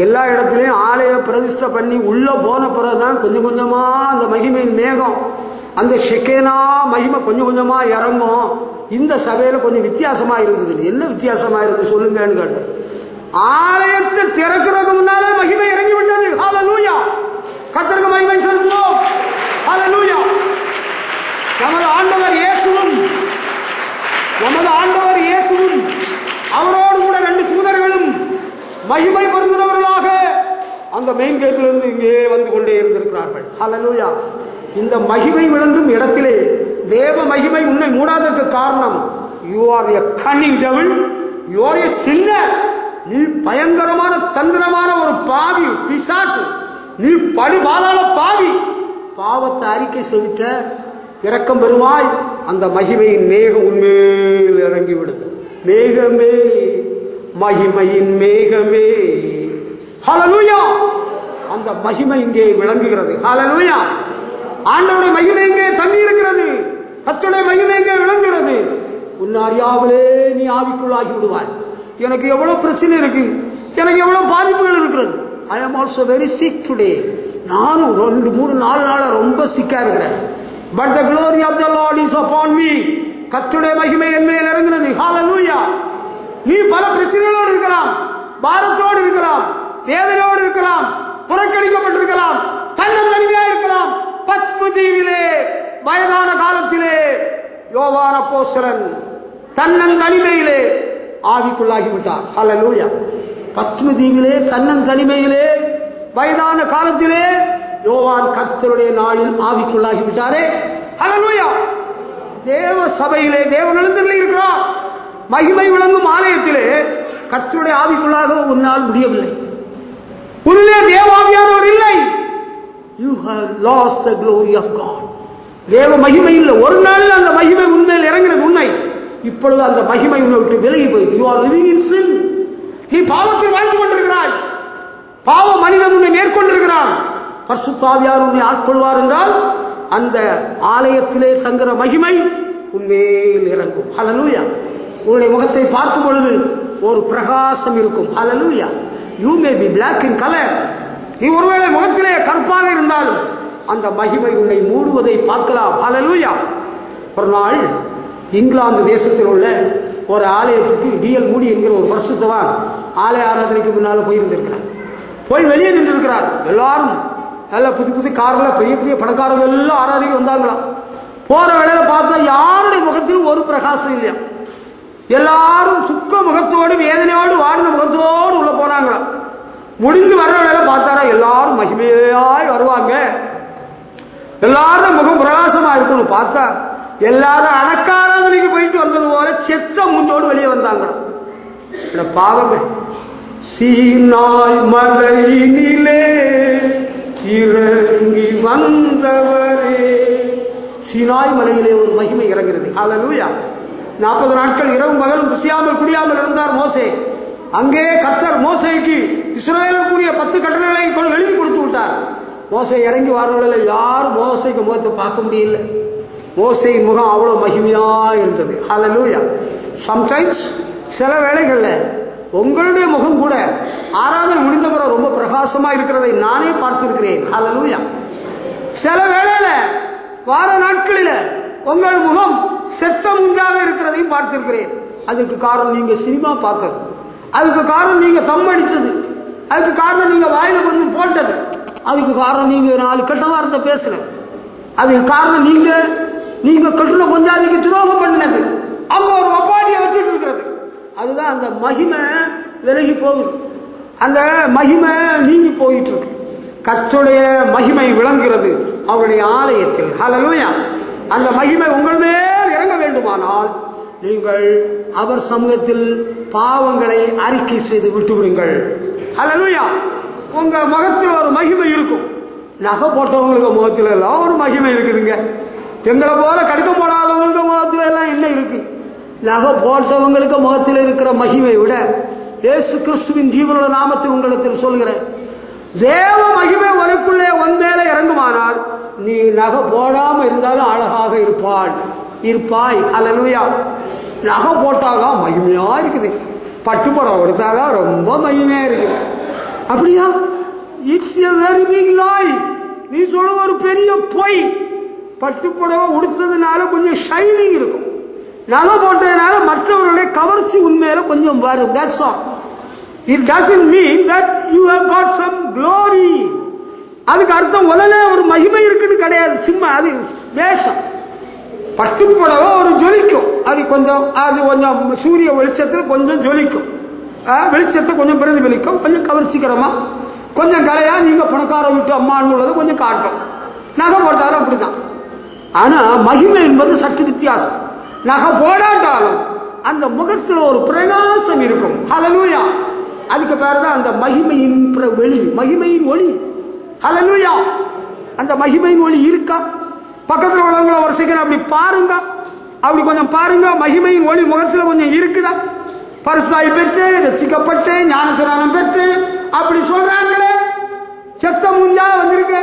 எல்லா இடத்துலையும் ஆலய பிரதிஷ்டை பண்ணி உள்ள போன பிறகுதான் கொஞ்சம் கொஞ்சமா அந்த மகிமையின் மேகம், அந்த ஷெக்கேனா மகிமை கொஞ்சம் கொஞ்சமா இறங்கும். இந்த சபையில கொஞ்சம் வித்தியாசமா இருந்தது. என்ன வித்தியாசமா இருந்து சொல்லுங்கன்னு கேட்டேன். ஆலயத்தை திறக்கிறதுக்கு முன்னாலே மகிமை இறங்கி விட்டது. ஹல்லேலூயா, கர்த்தருக்கு மகிமை செலுத்துவோம். ஹல்லேலூயா. நமது ஆண்டவர் இயேசுவும் அவரோடு கூட 2 தூதர்களும் மகிமை பொருந்தினவர்களாக அந்த மெயின் கேட்டிலிருந்து இங்கே வந்து கொண்டே இருந்திருக்கிறார்கள். ஹல்லேலூயா. இந்த மகிமை விளங்கும் இடத்திலே தேவ மகிமை உன்னை மூடாததற்கு காரணம், you are a cunning devil, you are a sinner. நீ பயங்கரமான தந்திரமான ஒரு பாவி, பிசாசு, நீ படுபாதாள பாவி. பாவத்தை அறிக்கை செய்துட்ட, இரக்கம் பெறுவாய். அந்த மகிமையின் மேகம் உன்மேல் இறங்கிவிடும். மேகமே, மகிமையின் மேகமே. ஹல்லேலூயா. அந்த மகிமை இங்கே விளங்குகிறது. ஹல்லேலூயா. ஆண்டவருடைய மகிமை இங்கே தங்கி இருக்கிறது. கர்த்தருடைய மகிமை இங்கே விளங்குகிறது. உன்னை அறியாமலே நீ ஆவிக்குள்ளாகி விடுவாய். எனக்கு எவ்வளவு பிரச்சனை இருக்கு, எனக்கு எவ்வளவு பாதிப்புகள் இருக்கிறது. ஐ ஆம் ஆல்சோ வெரி சிக் டுடே. நானும் 2, 3, 4 நாளா ரொம்ப சிக்கா இருக்கிறேன். But the glory of the Lord is upon me. கர்த்தருடைய மகிமை என் மேல் இறங்குகிறது. ஹல்லேலூயா. நீ பல பிரச்சனைகளோடு இருக்கலாம், பாரத்தோடு இருக்கலாம், வேதனையோடு இருக்கலாம், புறக்கணிக்கப்பட்டிருக்கலாம், தன்னந்தனிமையா இருக்கலாம். பத்மு தீவிலே வயதான காலத்திலே யோவான் அப்போஸ்தலன் தன்னந்தனிமையிலே ஆவிக்குள்ளாகி விட்டார். ஹல்லேலூயா. பத்மு தீவிலே தன்னந்தனிமையிலே வயதான காலத்திலே யோவான் கர்த்தருடைய நாளில் ஆவிக்குள்ளாகி விட்டாரே. ஹல்லேலூயா. தேவ சபையிலே தேவன் எழுந்தருளி இருக்கிறார். மகிமை விளங்கும் ஆலயத்திலே கர்த்தருடைய ஆவிக்குள்ளாக உன்னால் முடியவில்லை. உள்ளே தேவாவியானவர் இல்லை. You have lost the glory of God. தேவ மகிமை இல்லை. ஒரு நாளில் அந்த மகிமை உண்மையில் இறங்கினது உண்மை. இப்பொழுது அந்த மகிமை உன்னை விட்டு விலகி போயிட்டு, you are living in sin. நீ பாவத்தில் வாழ்ந்து கொண்டிருக்கிறாய். பாவ மனிதன் உன்னை மேற்கொண்டிருக்கிறான். பரிசுத்த ஆவியானவர் உன்னை ஆட்கொள்வார் என்றால் அந்த ஆலயத்திலே தங்குற மகிமை உன்மேல் இறங்கும். ஹல்லேலூயா. உன்னுடைய முகத்தை பார்க்கும் பொழுது ஒரு பிரகாசம் இருக்கும். ஹல்லேலூயா. You may be black in color. நீ ஒருவேளை முகத்திலே கருப்பாக இருந்தாலும் அந்த மகிமை உன்னை மூடுவதை பார்க்கலாம். ஹல்லேலூயா. ஒரு நாள் இங்கிலாந்து தேசத்தில் உள்ள ஒரு ஆலயத்துக்கு டிஎல் மூடி என்கிற ஒரு பரிசுத்தவான் ஆலய ஆராதனைக்கு முன்னால் போயிருந்திருக்கிறார். போய் வெளியே நின்றுருக்கிறார். எல்லாரும் நல்ல புது காரில் பெரிய பெரிய பணக்காரர்கள் எல்லாம் ஆராதனைக்கு வந்தாங்களாம். போற வேளையில பார்த்தா யாருடைய முகத்திலும் ஒரு பிரகாசம் இல்லையா. எல்லாரும் துக்க முகத்தோடு, வேதனையோடு, வாடின முகத்தோடு உள்ள போனாங்களாம். முடிந்து வர்ற வேலை பார்த்தாரா எல்லாரும் மகிமையாய் வருவாங்க, எல்லாரும் முகம் பிரகாசமா இருக்கும்னு பார்த்தா எல்லாரும் அடக்காராதனைக்கு போயிட்டு வந்தது போல செத்த மூஞ்சோடு வெளியே வந்தாங்களாம். பாவங்க. சீனாய் மலையினிலே இறங்கி வந்தவரே. சீனாய் மலையிலே ஒரு மகிமை இறங்கிறது. ஹல்லேலூயா. 40 நாட்கள் இரவும் பகலும் புசியாமல் குடியாமல் இருந்தார் மோசே. அங்கே கர்த்தர் மோசேக்கு இஸ்ரவேலுக்குரிய 10 கட்டளைகளை எழுதி கொடுத்து விட்டார். மோசே இறங்கி வரவழையில யாரும் மோசேக்கு முகத்தை பார்க்க முடியல. மோசேயின் முகம் அவ்வளவு மகிமையா இருந்தது. ஹல்லேலூயா. சம்டைம்ஸ் சில வேளைகள்ல உங்களுடைய முகம் கூட ஆராதனை முடிந்த பிறகு ரொம்ப பிரகாசமா இருக்கிறதை நானே பார்த்திருக்கிறேன். ஹல்லேலூயா. சில வேளையில வார நாட்களில உங்கள் முகம் செத்த முஞ்சாக இருக்கிறதையும் பார்த்திருக்கிறேன். அதுக்கு காரணம் நீங்க சினிமா பார்த்தது, அதுக்கு காரணம் நீங்க தம் அடிச்சது, அதுக்கு காரணம் நீங்க வாயில கொண்டு போட்டது, அதுக்கு காரணம் நீங்க 4 கெட்ட வார்த்தை பேசுனது, அதுக்கு காரணம் நீங்க கட்டுன பஞ்சாதிக்கு துரோகம் பண்ணினது. அவங்க ஒரு வப்பாட்டியை வச்சுட்டு இருக்கிறது. அதுதான் அந்த மகிமை விலகி போகுது. அந்த மகிமை நீங்கி போயிட்டு இருக்கு. கர்த்தருடைய மகிமை விளங்குகிறது அவருடைய ஆலயத்தில். ஹல்லேலூயா. அந்த மகிமை உங்கள் மேல் இறங்க வேண்டுமானால் நீங்கள் அவர் சமூகத்தில் பாவங்களை அறிக்கை செய்து விட்டுவிடுங்கள். ஹல்லேலூயா. உங்க முகத்தில் ஒரு மகிமை இருக்கும். நகை போட்டவங்களுக்கு முகத்தில் எல்லாம் ஒரு மகிமை இருக்குதுங்க. எங்களை போல கடுக்கம் போடாதவங்களுக்கு முகத்தில் எல்லாம் என்ன இருக்கு? நகை போட்டவங்களுக்கு முகத்தில் இருக்கிற மகிமை விட இயேசு கிறிஸ்துவின் ஜீவனுள்ள நாமத்தில் உங்களிடத்தில் சொல்கிறேன், தேவ மகிமை உனக்குள்ளே உன் மேல இறங்குமானால் நீ நகை போடாம இருந்தாலும் அழகாக இருப்பாய். ஹல்லேலூயா. நகை போட்டாதான் மகிமையா இருக்குது, பட்டுப்படம் கொடுத்தாதான் ரொம்ப மகிமையா இருக்குது. அப்படியா? இட்ஸ் எ வெரி பிக் லாய். நீ சொல்ல ஒரு பெரிய பொய். பட்டுப்புடவை உடுத்ததுனால கொஞ்சம் ஷைனிங் இருக்கும், நகை போட்டதுனால மற்றவர்களுடைய கவர்ச்சி உண்மையில கொஞ்சம் வரும். That's all. It doesn't mean that you have got some glory. அதுக்கு அர்த்தம் உடனே ஒரு மகிமை இருக்குன்னு கிடையாது, சும்மா அது வேஷம். பட்டுப்புடவை ஒரு ஜொலிக்கும், அது கொஞ்சம் சூரிய வெளிச்சத்தில் கொஞ்சம் ஜொலிக்கும், வெளிச்சத்தை கொஞ்சம் பிரதிபலிக்கும், கொஞ்சம் கவர்ச்சிக்கிறமா, கொஞ்சம் கலையா நீங்க பணக்கார விட்டு அம்மான்னு உள்ளது கொஞ்சம் காட்டும். நகை போட்டாலும் அப்படிதான். ஆனா மகிமை என்பது சற்று வித்தியாசம். நகை போடாட்டாலும் அந்த முகத்தில் ஒரு பிரகாசம் இருக்கும். ஹல்லேலூயா. அதுக்கு பேர் தான் அந்த மகிமையின் வெளி, மகிமையின் ஒளி. ஹல்லேலூயா. அந்த மகிமையின் ஒளி இருக்கா? பக்கத்தில் உள்ளவங்கள ஒரு செகண்ட் அப்படி பாருங்க, அப்படி கொஞ்சம் பாருங்க, மகிமையின் ஒளி முகத்தில் கொஞ்சம் இருக்குதா? பரிசுத்தாய் பெற்று, ரட்சிக்கப்பட்டு, ஞானஸ்நானம் பெற்று அப்படி சொல்றாங்களே, செத்த மூஞ்சா வந்திருக்கு.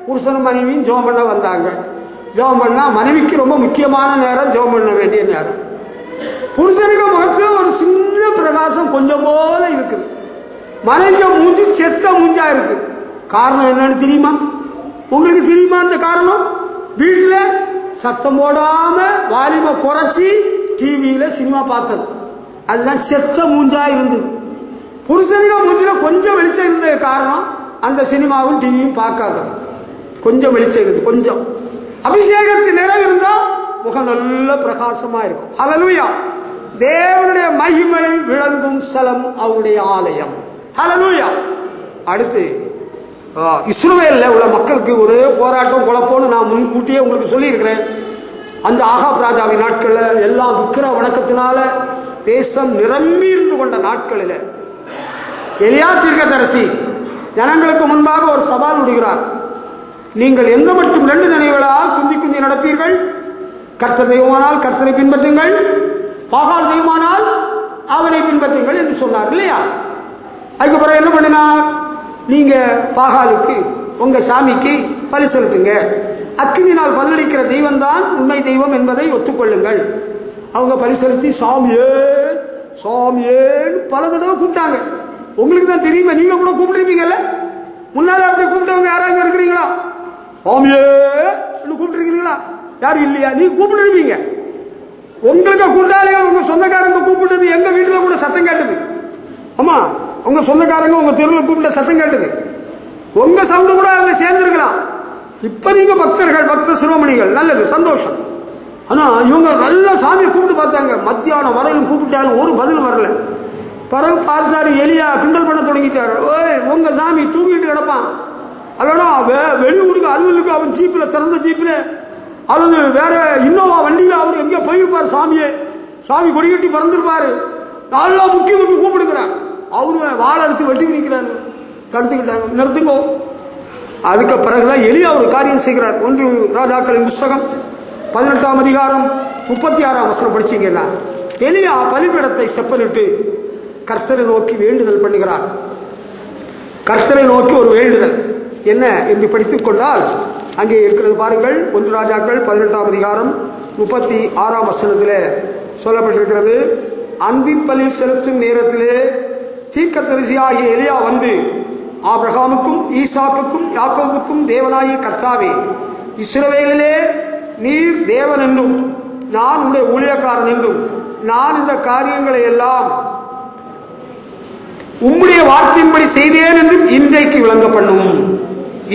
புருஷனும் மனைவியும் ஜெபம் பண்ண வந்தாங்க. ஜெபம் பண்ணா மனைவிக்கு ரொம்ப முக்கியமான நேரம், ஜெபம் பண்ண வேண்டிய நேரம். புருஷனுக்கு முகத்தில் ஒரு சின்ன பிரகாசம் கொஞ்சம் போல இருக்குது, மனைவிக்கு மூஞ்சி செத்த மூஞ்சா இருக்கு. காரணம் என்னன்னு தெரியுமா? உங்களுக்கு தெரியுமா அந்த காரணம்? வீட்டுல சத்தம் போடாம வாலிப குறைச்சி டிவியில சினிமா பார்த்தது, அதுதான் செத்த மூஞ்சா இருந்தது. புருஷனுக்கு மூஞ்சில கொஞ்சம் வெளிச்சம் இருந்தது காரணம் அந்த சினிமாவும் டிவியும் பார்க்காதது. கொஞ்சம் வெளிச்சம் இருந்து, கொஞ்சம் அபிஷேகத்தின் நிலம் இருந்தா முகம் நல்ல பிரகாசமா இருக்கும். ஹல்லேலூயா. தேவனுடைய மகிமை விளங்கும் ஸ்தலம் அவருடைய ஆலயம். ஹல்லேலூயா. அடுத்து இஸ்ரவேல்ல உள்ள மக்களுக்கு ஒரு போராட்டம் குழப்பம்னு நான் முன்கூட்டியே உங்களுக்கு சொல்லியிருக்கிறேன். அந்த ஆகாப் ராஜாவின் நாட்கள்ல எல்லாம் விக்கிர வணக்கத்தினால தேசம் நிரம்பி இருந்து கொண்ட நாட்களில் எலியா தீர்க்கதரிசி ஜனங்களுக்கு முன்பாக ஒரு சவால் விடுகிறார். நீங்கள் எந்த மட்டும் 2 நினைவுகளால் குந்தி குந்தி நடப்பீர்கள்? கர்த்தர் தெய்வமானால் கர்த்தரை பின்பற்றுங்கள், பாகால் தெய்வமானால் அவனை பின்பற்றுங்கள் என்று சொன்னார் இல்லையா? அதுக்கப்புறம் என்ன பண்ணினார்? நீங்க பாகாலுக்கு உங்க சாமிக்கு பலி செலுத்துங்க, அக்கினினால் பலனளிக்கிற தெய்வம் தான் உண்மை தெய்வம் என்பதை ஒத்துக்கொள்ளுங்கள். அவங்க பலி செலுத்தி சாமியே சாமியேன்னு பல தடவை கூப்பிட்டாங்க. உங்களுக்கு தான் தெரியுமா, நீங்க கூட கூப்பிட்டுருப்பீங்கல்ல. முன்னால அப்படி கூப்பிட்டவங்க யாராங்க இருக்கிறீங்களா? சாமியே கூப்பிட்டுருக்கீங்களா? யாரும் இல்லையா? நீங்க கூப்பிட்டுருப்பீங்க. உங்களுக்கு கூட்டாளிகள் உங்க சொந்தக்காரங்க கூப்பிட்டது எங்க வீட்டுல கூட சத்தம் கேட்டது. ஆமா, உங்க சொந்தக்காரங்க உங்க தெருவில் கூப்பிட்ட சத்தம் கேட்டது. உங்க சவுண்டு கூட அவங்க சேர்ந்திருக்கலாம். இப்ப நீங்க பக்தர்கள், பக்த சிரோமணிகள், நல்லது, சந்தோஷம். ஆனா இவங்க நல்ல சாமியை கூப்பிட்டு பார்த்தாங்க. மத்தியானம் வரையிலும் கூப்பிட்டாலும் ஒரு பதில் வரல. பிறகு பார்த்தாரு, எலியா கிண்டல் பண்ண தொடங்கிட்டாரு. ஓய், உங்க சாமி தூங்கிட்டு கிடப்பான், அல்லனா வெளியூருக்கு அலுவலுக்கு அவன் ஜீப்ல, திறந்த ஜீப்ல அல்லது வேற இன்னோவா வண்டியில அவர் எங்கேயோ போயிருப்பார். சாமியே சாமி கொடி கட்டி பறந்துருப்பாரு. நல்லா முக்கிய முக்கிய கூப்பிடுக்கிறார். அவரு வாழை எடுத்து வெட்டி நிற்கிறாரு. தடுத்துக்கிட்டாங்க, நிறுத்துங்கோ. அதுக்கு பிறகுதான் எலியா ஒரு காரியம் செய்கிறார். 1 ராஜாக்களின் புஸ்தகம் 18ஆம் அதிகாரம் 36ஆம் வசனம் படிச்சீங்கன்னா, எலியா பலிபீடத்தை செப்பலிட்டு கர்த்தரை நோக்கி வேண்டுதல் பண்ணுகிறார். கர்த்தரை நோக்கி ஒரு வேண்டுதல் என்ன என்று படித்துக் கொண்டால் அங்கே இருக்கிறது பாருங்கள். 1 ராஜாக்கள் 18ஆம் அதிகாரம் 36ஆம் வசனத்திலே சொல்லப்பட்டிருக்கிறது. அந்திப்பலி செலுத்தும் நேரத்திலே தீர்க்கதரிசியாகிய எலியா வந்து, ஆபிரகாமுக்கும் ஈசாக்குக்கும் யாக்கோபுக்கும் தேவனாகிய கர்த்தாவே, இஸ்ரவேலிலே நீர் தேவன் என்றும் நான் உடைய ஊழியக்காரன் என்றும் நான் இந்த காரியங்களை எல்லாம் உம்முடைய வார்த்தையின்படி செய்தேன் என்றும் இன்றைக்கு விளங்க பண்ணும்,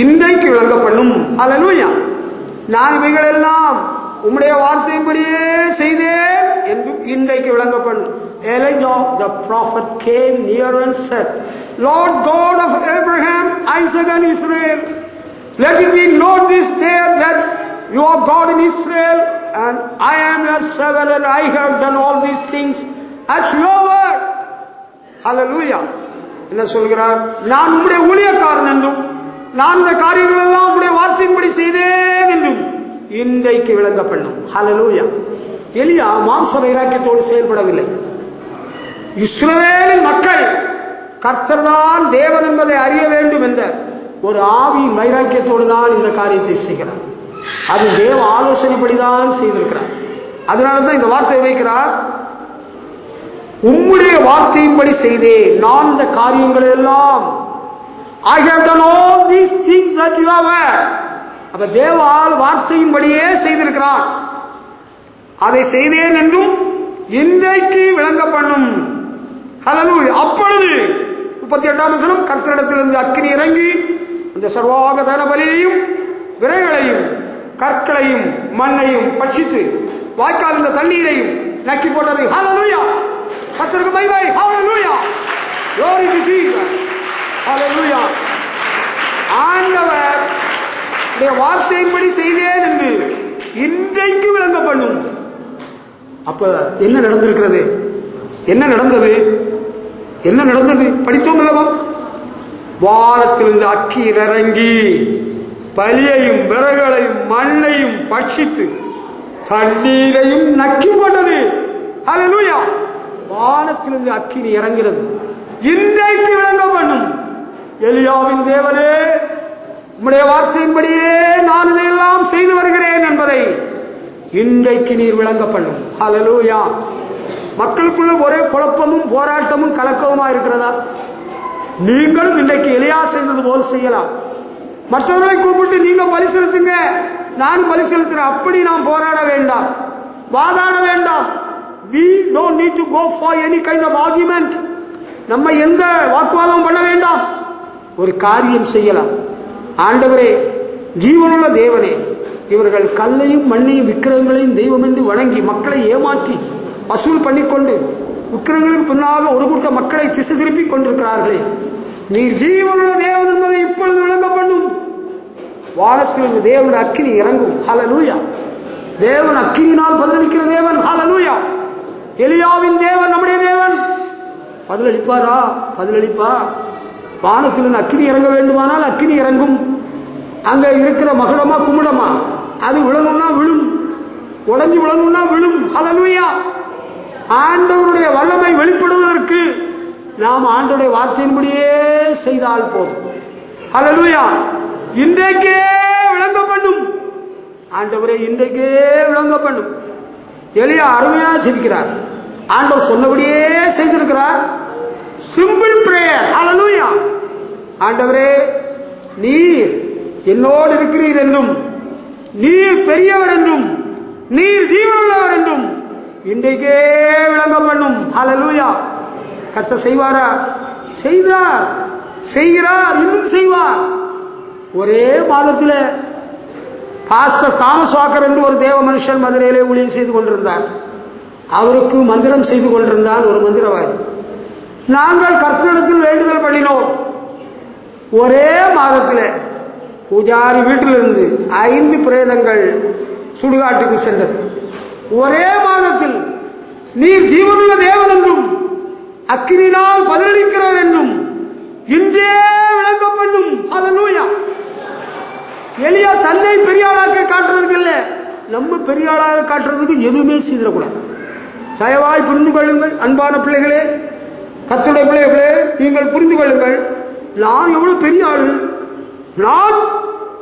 இன்றைக்கு விளங்க பண்ணும். அல்லேலூயா. நான் இவைகள் எல்லாம் உம்முடைய வார்த்தையின்படியே செய்தேன் என்றும் இன்றைக்கு விளங்க பண்ணும். Elijah the prophet came near and said, Lord God of Abraham, Isaac and Israel, let it be known this day that you are God in Israel, and I am your servant, and I have done all these things at your word. Hallelujah. என்ன சொல்கிறார்? நான் உம்முடைய ஊழியக்காரன் என்றும் நான் இந்த காரியங்கள் எல்லாம் உம்முடைய வார்த்தையின்படி செய்தேன் என்றும் இன்றைக்கு விளங்க பண்ணும். ஹல்லேலூயா. எலியா மாம்ச வைராக்கியத்தோடு செயல்படவில்லை. இஸ்ரவேலின் மக்கள் கர்த்தர்தான் தேவன் என்பதை அறிய வேண்டும் என்ற ஒரு ஆவியின் வைராக்கியத்தோடு தான் இந்த காரியத்தை செய்கிறார். அது தேவ ஆலோசனைப்படிதான் செய்திருக்கிறார். அதனால தான் இந்த வார்த்தையை வைக்கிறார். உம்முடைய வார்த்தையின்படி செய்தேன். நான் இந்த காரியங்களை எல்லாம் I have done all these things that you have heard. அப்ப தேவால் வார்த்தையின்படியே செய்திருக்கிறார். அதை செய்தேன் என்றும் இன்றைக்கு விளங்க பண்ணும். ஹல்லேலூயா. அப்பொழுது 38ஆம் வசனம், கர்த்தரிடத்திலிருந்து அக்கினி இறங்கி அந்த சர்வாங்க தகன பலியையும் விரைகளையும் கற்களையும் மண்ணையும் பட்சித்து வாய்க்கால் இந்த தண்ணீரையும் நக்கி போட்டது. ஹல்லேலூயா. கர்த்தருக்கு மகிமை. ஹல்லேலூயா. Glory to Jesus. ஹல்லேலூயா. ஆண்டவர் வார்த்தையின்படி செய்தேன் என்று இன்றைக்கு விளங்க பண்ணும். அப்ப என்ன நடந்திருக்கிறது? என்ன நடந்தது? என்ன நடந்தது? படித்தோம் அல்லவா? வானத்திலிருந்து அக்கினி இறங்கி பலியையும் விறகுகளையும் மண்ணையும் பட்சித்து தண்ணீரையும் நக்கி போட்டது. ஹல்லேலூயா. வானத்திலிருந்து அக்கினி இறங்கிறது. இன்றைக்கு விளங்க பண்ணும். எலியாவின் தேவனே, உம்முடைய வார்த்தையின்படியே நான் இதையெல்லாம் செய்து வருகிறேன் என்பதை இன்றைக்கு நீர் விளங்க பண்ணும். ஹல்லேலூயா. மக்களுக்குள்ள ஒரே குழப்பமும் போராட்டமும் கலக்கவுமா இருக்கிறதா? நீங்களும் இன்றைக்கு எலியா செய்தது போல் செய்யலாம். மற்றவர்களை கூப்பிட்டு நீங்க பலி செலுத்துங்க, நானும் பலி செலுத்துறேன், அப்படி நாம் போராட வேண்டாம், வாதாட வேண்டாம். We don't need to go for any kind of argument. நம்ம எந்த வாக்குவாதம் பண்ண வேண்டாம். ஒரு காரியம் செய்யலாம். ஆண்டவரே, ஜீவனுள்ள தேவனே, இவர்கள் கல்லையும் மண்ணையும் விக்கிரகங்களையும் தெய்வம் என்று வணங்கி மக்களை ஏமாற்றி வசூல் பண்ணிக்கொண்டு விக்கிரகங்களுக்கு பின்னாக ஒரு கூட்ட மக்களை திசை திருப்பி கொண்டிருக்கிறார்களே, நீர் ஜீவனுள்ள தேவன் என்பதை இப்பொழுது விளங்க பண்ணும். வானத்திலிருந்து தேவனுடைய அக்கினி இறங்கும். ஹல்லேலூயா. தேவன் அக்கினியினால் பதிலளிக்கிற தேவன். ஹல்லேலூயா. எலியாவின் தேவன் நம்முடைய தேவன். பதிலளிப்பாரா? பதிலளிப்பா. வானத்திலிருந்து அக்கினி இறங்க வேண்டுமானால் அக்கினி இறங்கும். அங்க இருக்கிற மகுடமா குமுடமா அது விழணும்னா விழும், உடஞ்சி விழணும்னா விழும். ஹல்லேலூயா. ஆண்டவருடைய வல்லமை வெளிப்படுவதற்கு நாம் ஆண்டவருடைய வார்த்தையின்படியே செய்தால் போதும். ஹல்லேலூயா. இன்றைக்கே விளங்க பண்ணும். ஆண்டவரே, இன்றைக்கே விளங்க பண்ணும். எலியா அருமையா ஜெபிக்கிறார். ஆண்டவர் சொன்னபடியே செய்திருக்கிறார். Simple prayer. ஹல்லேலூயா. ஆண்டவரே, நீர் என்னோடு இருக்கிறீர் என்றும் நீர் பெரியவர் என்றும் நீர் ஜீவனுள்ளவர் என்றும் இன்றைக்கே விளங்க பண்ணும். ஹல்லேலூயா. கர்த்தர் செய்வாரா? செய்தார், செய்கிறார், இன்னும் செய்வார். ஒரே மாதத்தில் பாஸ்டர் தாமஸ் வாக்கர் என்று ஒரு தேவ மனுஷன் மதுரையிலே ஊழியம் செய்து கொண்டிருந்தார். அவருக்கு மந்திரம் செய்து கொண்டிருந்தார் ஒரு மந்திரவாதி. நாங்கள் கர்த்தரிடத்தில் வேண்டுதல் பண்ணினோம். ஒரே மாதத்தில் பூஜாரி வீட்டிலிருந்து 5 பிரேதங்கள் சுடுகாட்டுக்கு சென்றது. ஒரே மாதத்தில் நீர் ஜீவனுள்ள தேவன் என்றும் அக்கினியினால் பதிலளிக்கிறார் என்றும் இன்றே விளங்க பண்ணும். ஹல்லேலூயா. எலியா தன்னை பெரிய ஆளாக காட்டுறதுக்கு இல்லை, நம்ம பெரிய ஆளாக காட்டுறதுக்கு எதுவுமே செய்திடக்கூடாது. தயவாய் புரிந்து கொள்ளுங்கள் அன்பான பிள்ளைகளே, கர்த்தருடைய பிள்ளைகளே, நீங்கள் புரிந்து கொள்ளுங்கள். நான் எவ்வளவு பெரிய ஆளு, நான்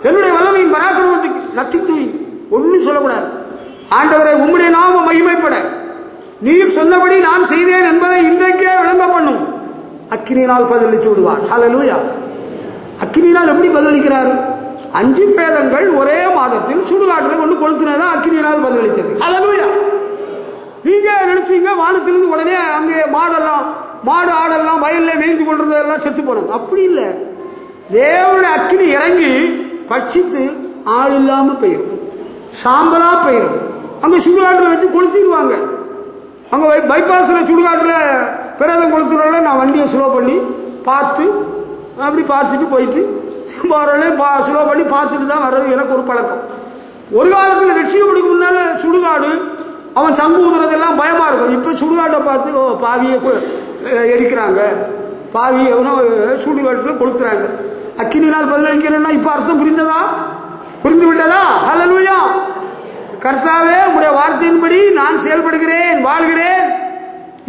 என்னுடைய வல்லமையின் பராக்கிரமத்துக்கு நத்திங் டூயிங், ஒன்றும் சொல்லக்கூடாது. ஆண்டவரை, உம்முடைய நாம மகிமைப்பட நீர் சொன்னபடி நான் செய்தேன் என்பதை இன்றைக்கே விளங்க பண்ணும். அக்கினியினால் பதிலளித்து விடுவார். ஹல்லேலூயா. அக்கினியினால் எப்படி பதிலளிக்கிறார்? 5 பிரேதங்கள் ஒரே மாதத்தில் சுடுகாட்டில் கொண்டு கொளுத்தினதான் அக்கினியினால் பதிலளித்தது. ஹல்லேலூயா. நீங்க நினைச்சீங்க வானத்திலிருந்து உடனே அங்கே மாடு ஆடெல்லாம் வயல்ல மேய்ந்து கொண்டிருந்ததெல்லாம் செத்து போனது. அப்படி இல்லை. தேவனுடைய அக்கினி இறங்கி பட்சித்து ஆள் இல்லாம போயிடும், சாம்பலா போயிடும். அங்க சுடுகாட்டில் வச்சு கொளுத்திடுவாங்க. அங்க பைபாஸில் சுடுகாட்டில் பிரேதம் கொளுத்துறதுல நான் வண்டியை ஸ்லோ பண்ணி பார்த்து அப்படி பார்த்துட்டு போயிட்டு ஸ்லோ பண்ணி பார்த்துட்டு தான் வர்றது எனக்கு ஒரு பழக்கம். ஒரு காலத்தில் ரட்சிக்கப்படுக்கு முன்னால சுடுகாடு அவன் சங்கு ஊதுறதெல்லாம் பயமா இருக்கும். இப்ப சுடுகாட்டை பார்த்து பாவியை எரிக்கிறாங்க, பாவி எவனோ சுடுகாட்டில் கொளுத்துறாங்க. அக்கினினால் பதிலளிக்கிறேன்னா இப்ப அர்த்தம் புரிந்ததா? புரிந்து விட்டதா? ஹல்லேலூயா. கர்த்தாவே, உம்முடைய வார்த்தையின்படி நான் செயல்படுகிறேன், வாழ்கிறேன்.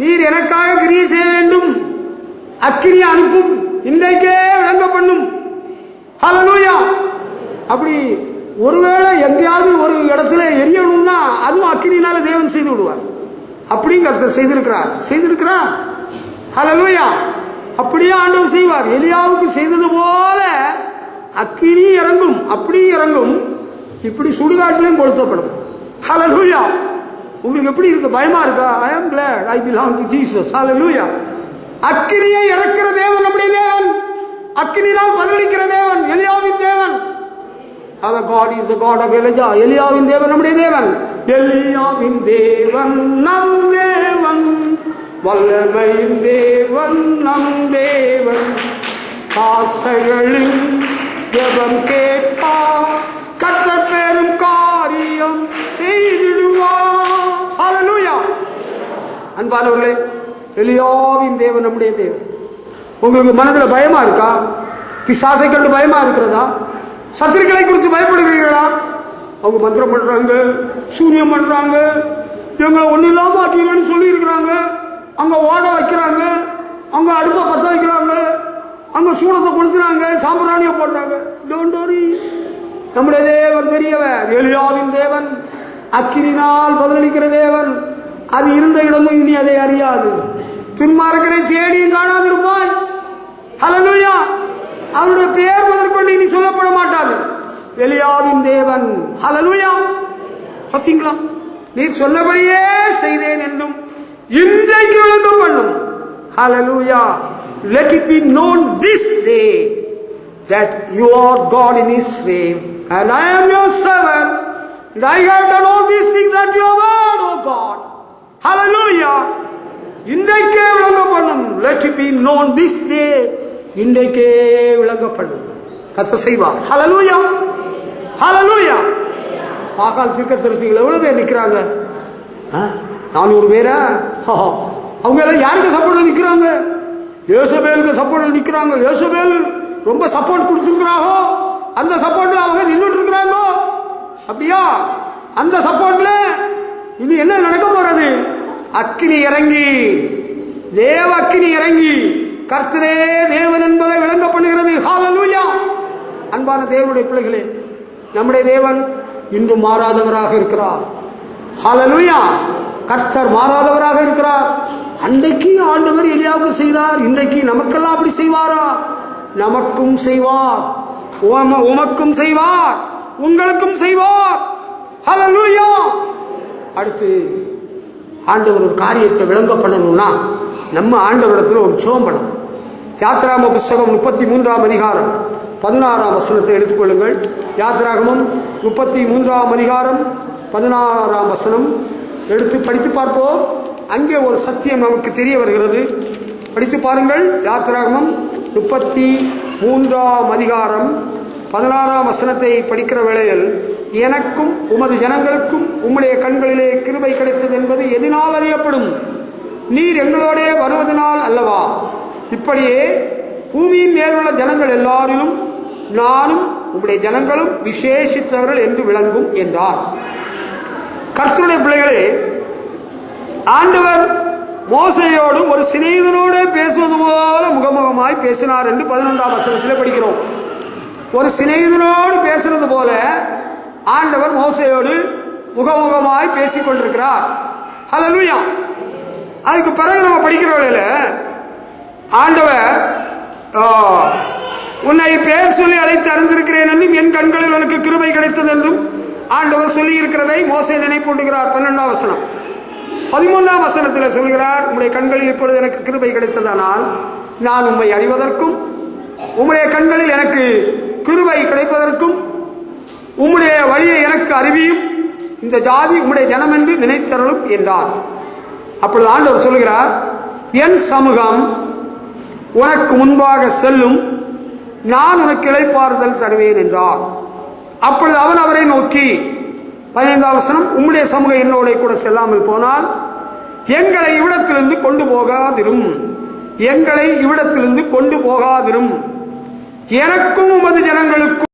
நீர் எனக்காக கிரியை செய்ய வேண்டும். அக்கினியை அனுப்பும், இன்றைக்கே விளங்க பண்ணும். ஹல்லேலூயா. அப்படி ஒருவேளை எங்கேயாவது ஒரு இடத்துல எரியணும்னா அதுவும் அக்கினினால தேவன் செய்து விடுவார். அப்படியும் கர்த்தர் செய்திருக்கிறார். ஹல்லேலூயா. அப்படியே ஆண்டவர் செய்வார். எலியாவுக்கு செய்தது போல அக்கினி இறங்கும், அப்படி இறங்கும், இப்படி சுடுகாட்டிலையும் கொளுத்தப்படும். ஹல்லேலூயா. உங்களுக்கு எப்படி இருக்கு? பயமா இருக்கா? I am glad I belong to Jesus. ஹல்லேலூயா. அக்கினியை இறக்கிற தேவன் நம்முடைய தேவன், அக்கினியால் பதிலளிக்கிற தேவன் எலியாவின் தேவன். Our God is the God of Elijah. எலியாவின் தேவன் நம்முடைய தேவன். எலியாவின் தேவன் நம் தேவன், வல்லமையின் தேவன் நம் தேவன், ஆசைகளின் ஜெபம் கேட்பார், கர்த்தர் பெரும் காரியம் செய்திடுவார். ஹல்லேலூயா. அன்பானவர்களே, எலியாவின் தேவன் நம்முடைய தேவன். உங்களுக்கு மனதில் பயமா இருக்கா? பிசாசை கண்டு பயமா இருக்கிறதா? சத்துருக்களை குறித்து பயப்படுகிறீர்களா? அவங்க மந்திரம் பண்றாங்க, சூரியம் பண்றாங்க, எங்களை ஒண்ணு இல்லாம ஆக்கிறேன்னு சொல்லி இருக்கிறாங்க. அங்க ஓட வைக்கிறாங்க, அங்க அடுப்பை பத்த வைக்கிறாங்க, அங்க சூடத்தை கொளுத்துறாங்க, சாம்பிராணியை போட்டாங்க. டோன்ட் வரி, நம்முடைய தேவன் பெரியவர். எலியாவின் தேவன் அக்கினினால் பதிலளிக்கிற தேவன். அது இருந்த இடமும் இனி அதை அறியாது. துன்மார்க்கனை தேடியும் காணாதிருப்பாய். ஹல்லேலூயா. அவருடைய பெயர் முதற்கொண்டு இனி சொல்லப்பட மாட்டாது. எலியாவின் தேவன். ஹல்லேலூயா. பார்த்தீங்களா? நீர் சொன்னபடியே செய்தேன் என்றும் இன்றைக்கு விளங்கம் பண்ணும். ஹல்லேலூயா. Let it be known this day that you are God in Israel and I am your servant and I have done all these things at your word, O God. Hallelujah. இன்றைக்கே விளங்கம் பண்ணும். Let it be known this day. இன்றைக்கே விளங்கம் பண்ணும். கர்த்தர் செய்வார். ஹல்லேலூயா. ஹல்லேலூயா. பாகால் தீர்க்கதரிசிகள் எவ்வளவு பேர் நிற்கிறாங்க? 400 பேரா? அவங்க எல்லாம் யாருக்கு சப்போர்ட்ல நிற்கிறாங்க? யோசபேலுக்கு சப்போர்ட்ல நிற்கிறாங்க. யோசபேல் ரொம்ப சப்போர்ட் கொடுத்துருக்கிறாங்க. அந்த சப்போர்ட்ல அவங்க நின்றுட்டு இருக்கிறாங்க. அப்படியா? அந்த சப்போர்ட்ல இனி என்ன நடக்க போறது? அக்கினி இறங்கி, தேவ அக்கினி இறங்கி கர்த்தரே தேவன் என்பதை விளங்க பண்ணுகிறது. ஹல்லேலூயா. அன்பான தேவனுடைய பிள்ளைகளே, நம்முடைய தேவன் இன்று மாறாதவராக இருக்கிறார். ஹல்லேலூயா. கர்த்தர் மாறாதவராக இருக்கிறார். அன்றைக்கு ஆண்டவர் எலியாவுக்கு செய்தார், இன்றைக்கு நமக்கெல்லாம் அப்படி செய்வாரா? நமக்கும் செய்வார், உமக்கும் செய்வார், உங்களுக்கும் செய்வார். ஹல்லேலூயா. அடுத்து ஆண்டவர் ஒரு காரியத்தை விளங்க பண்ணணும்னா நம்ம ஆண்டவரிடத்தில் ஒரு ஜெபம் பண்ணணும். யாத்திராகம புஸ்தகம் 33ஆம் அதிகாரம் 16ஆம் வசனத்தை எடுத்துக்கொள்ளுங்கள். யாத்திராகமம் 33ஆம் அதிகாரம் 16ஆம் வசனம் எடுத்து படித்து பார்ப்போம். அங்கே ஒரு சத்தியம் நமக்கு தெரிய வருகிறது. படித்து பாருங்கள். யாத்திராகமம் 33ஆம் அதிகாரம் 16ஆம் வசனத்தை படிக்கிற வேளையில், எனக்கும் உமது ஜனங்களுக்கும் உம்முடைய கண்களிலே கிருபை கிடைத்தது என்பது எதனால் அறியப்படும்? நீர் எங்களோடே வருவதனால் அல்லவா? இப்படியே பூமியின் மேலுள்ள ஜனங்கள் எல்லாரிலும் நானும் உம்முடைய ஜனங்களும் விசேஷித்தவர்கள் என்று விளங்கும் என்றார். கர்த்தருடைய பிள்ளைகளே, ஆண்டவர் மோசேயோடு ஒரு சிநேகிதனோடு பேசுவது போல முகமுகமாய் பேசினார் என்று 11ஆம் வசனத்தில் படிக்கிறோம். ஒரு சிநேகிதனோடு பேசுறது போல ஆண்டவர் மோசேயோடு முகமுகமாய் பேசிக் கொண்டிருக்கிறார். ஹல்லேலூயா. அதுக்கு பிறகு நம்ம படிக்கிற வேளையில ஆண்டவர் உன்னை பேர் சொல்லி அழைத்து அறிந்திருக்கிறேன் என்றும் என் கண்களில் உனக்கு கிருபை கிடைத்தது என்றும் ஆண்டவர் சொல்லி இருக்கிறதை மோசே நினைப்பூட்டுகிறார். 12ஆம் வசனம். 13ஆம் வசனத்தில் சொல்கிறார், உம்முடைய கண்களில் இப்பொழுது எனக்கு கிருபை கிடைத்ததானால் நான் உம்மை அறிவதற்கும் உம்முடைய கண்களில் எனக்கு கிருபை கிடைப்பதற்கும் உம்முடைய வழியை எனக்கு அறிவியும், இந்த ஜாதி உம்முடைய ஜனம் என்று நினைத்தருளும் என்றார். அப்பொழுது ஆண்டவர் சொல்கிறார், என் சமூகம் உனக்கு முன்பாக செல்லும், நான் உனக்கு இளைப்பாறுதல் தருவேன் என்றார். அப்பொழுது அவன் அவரை நோக்கி 15ஆம் வசனம், உம்முடைய சமூகம் என்னோட கூட செல்லாமல் போனால் எங்களை இவ்விடத்திலிருந்து கொண்டு போகாதிரும், எங்களை இவ்விடத்திலிருந்து கொண்டு போகாதிரும், எனக்கும் உமது ஜனங்களுக்கும்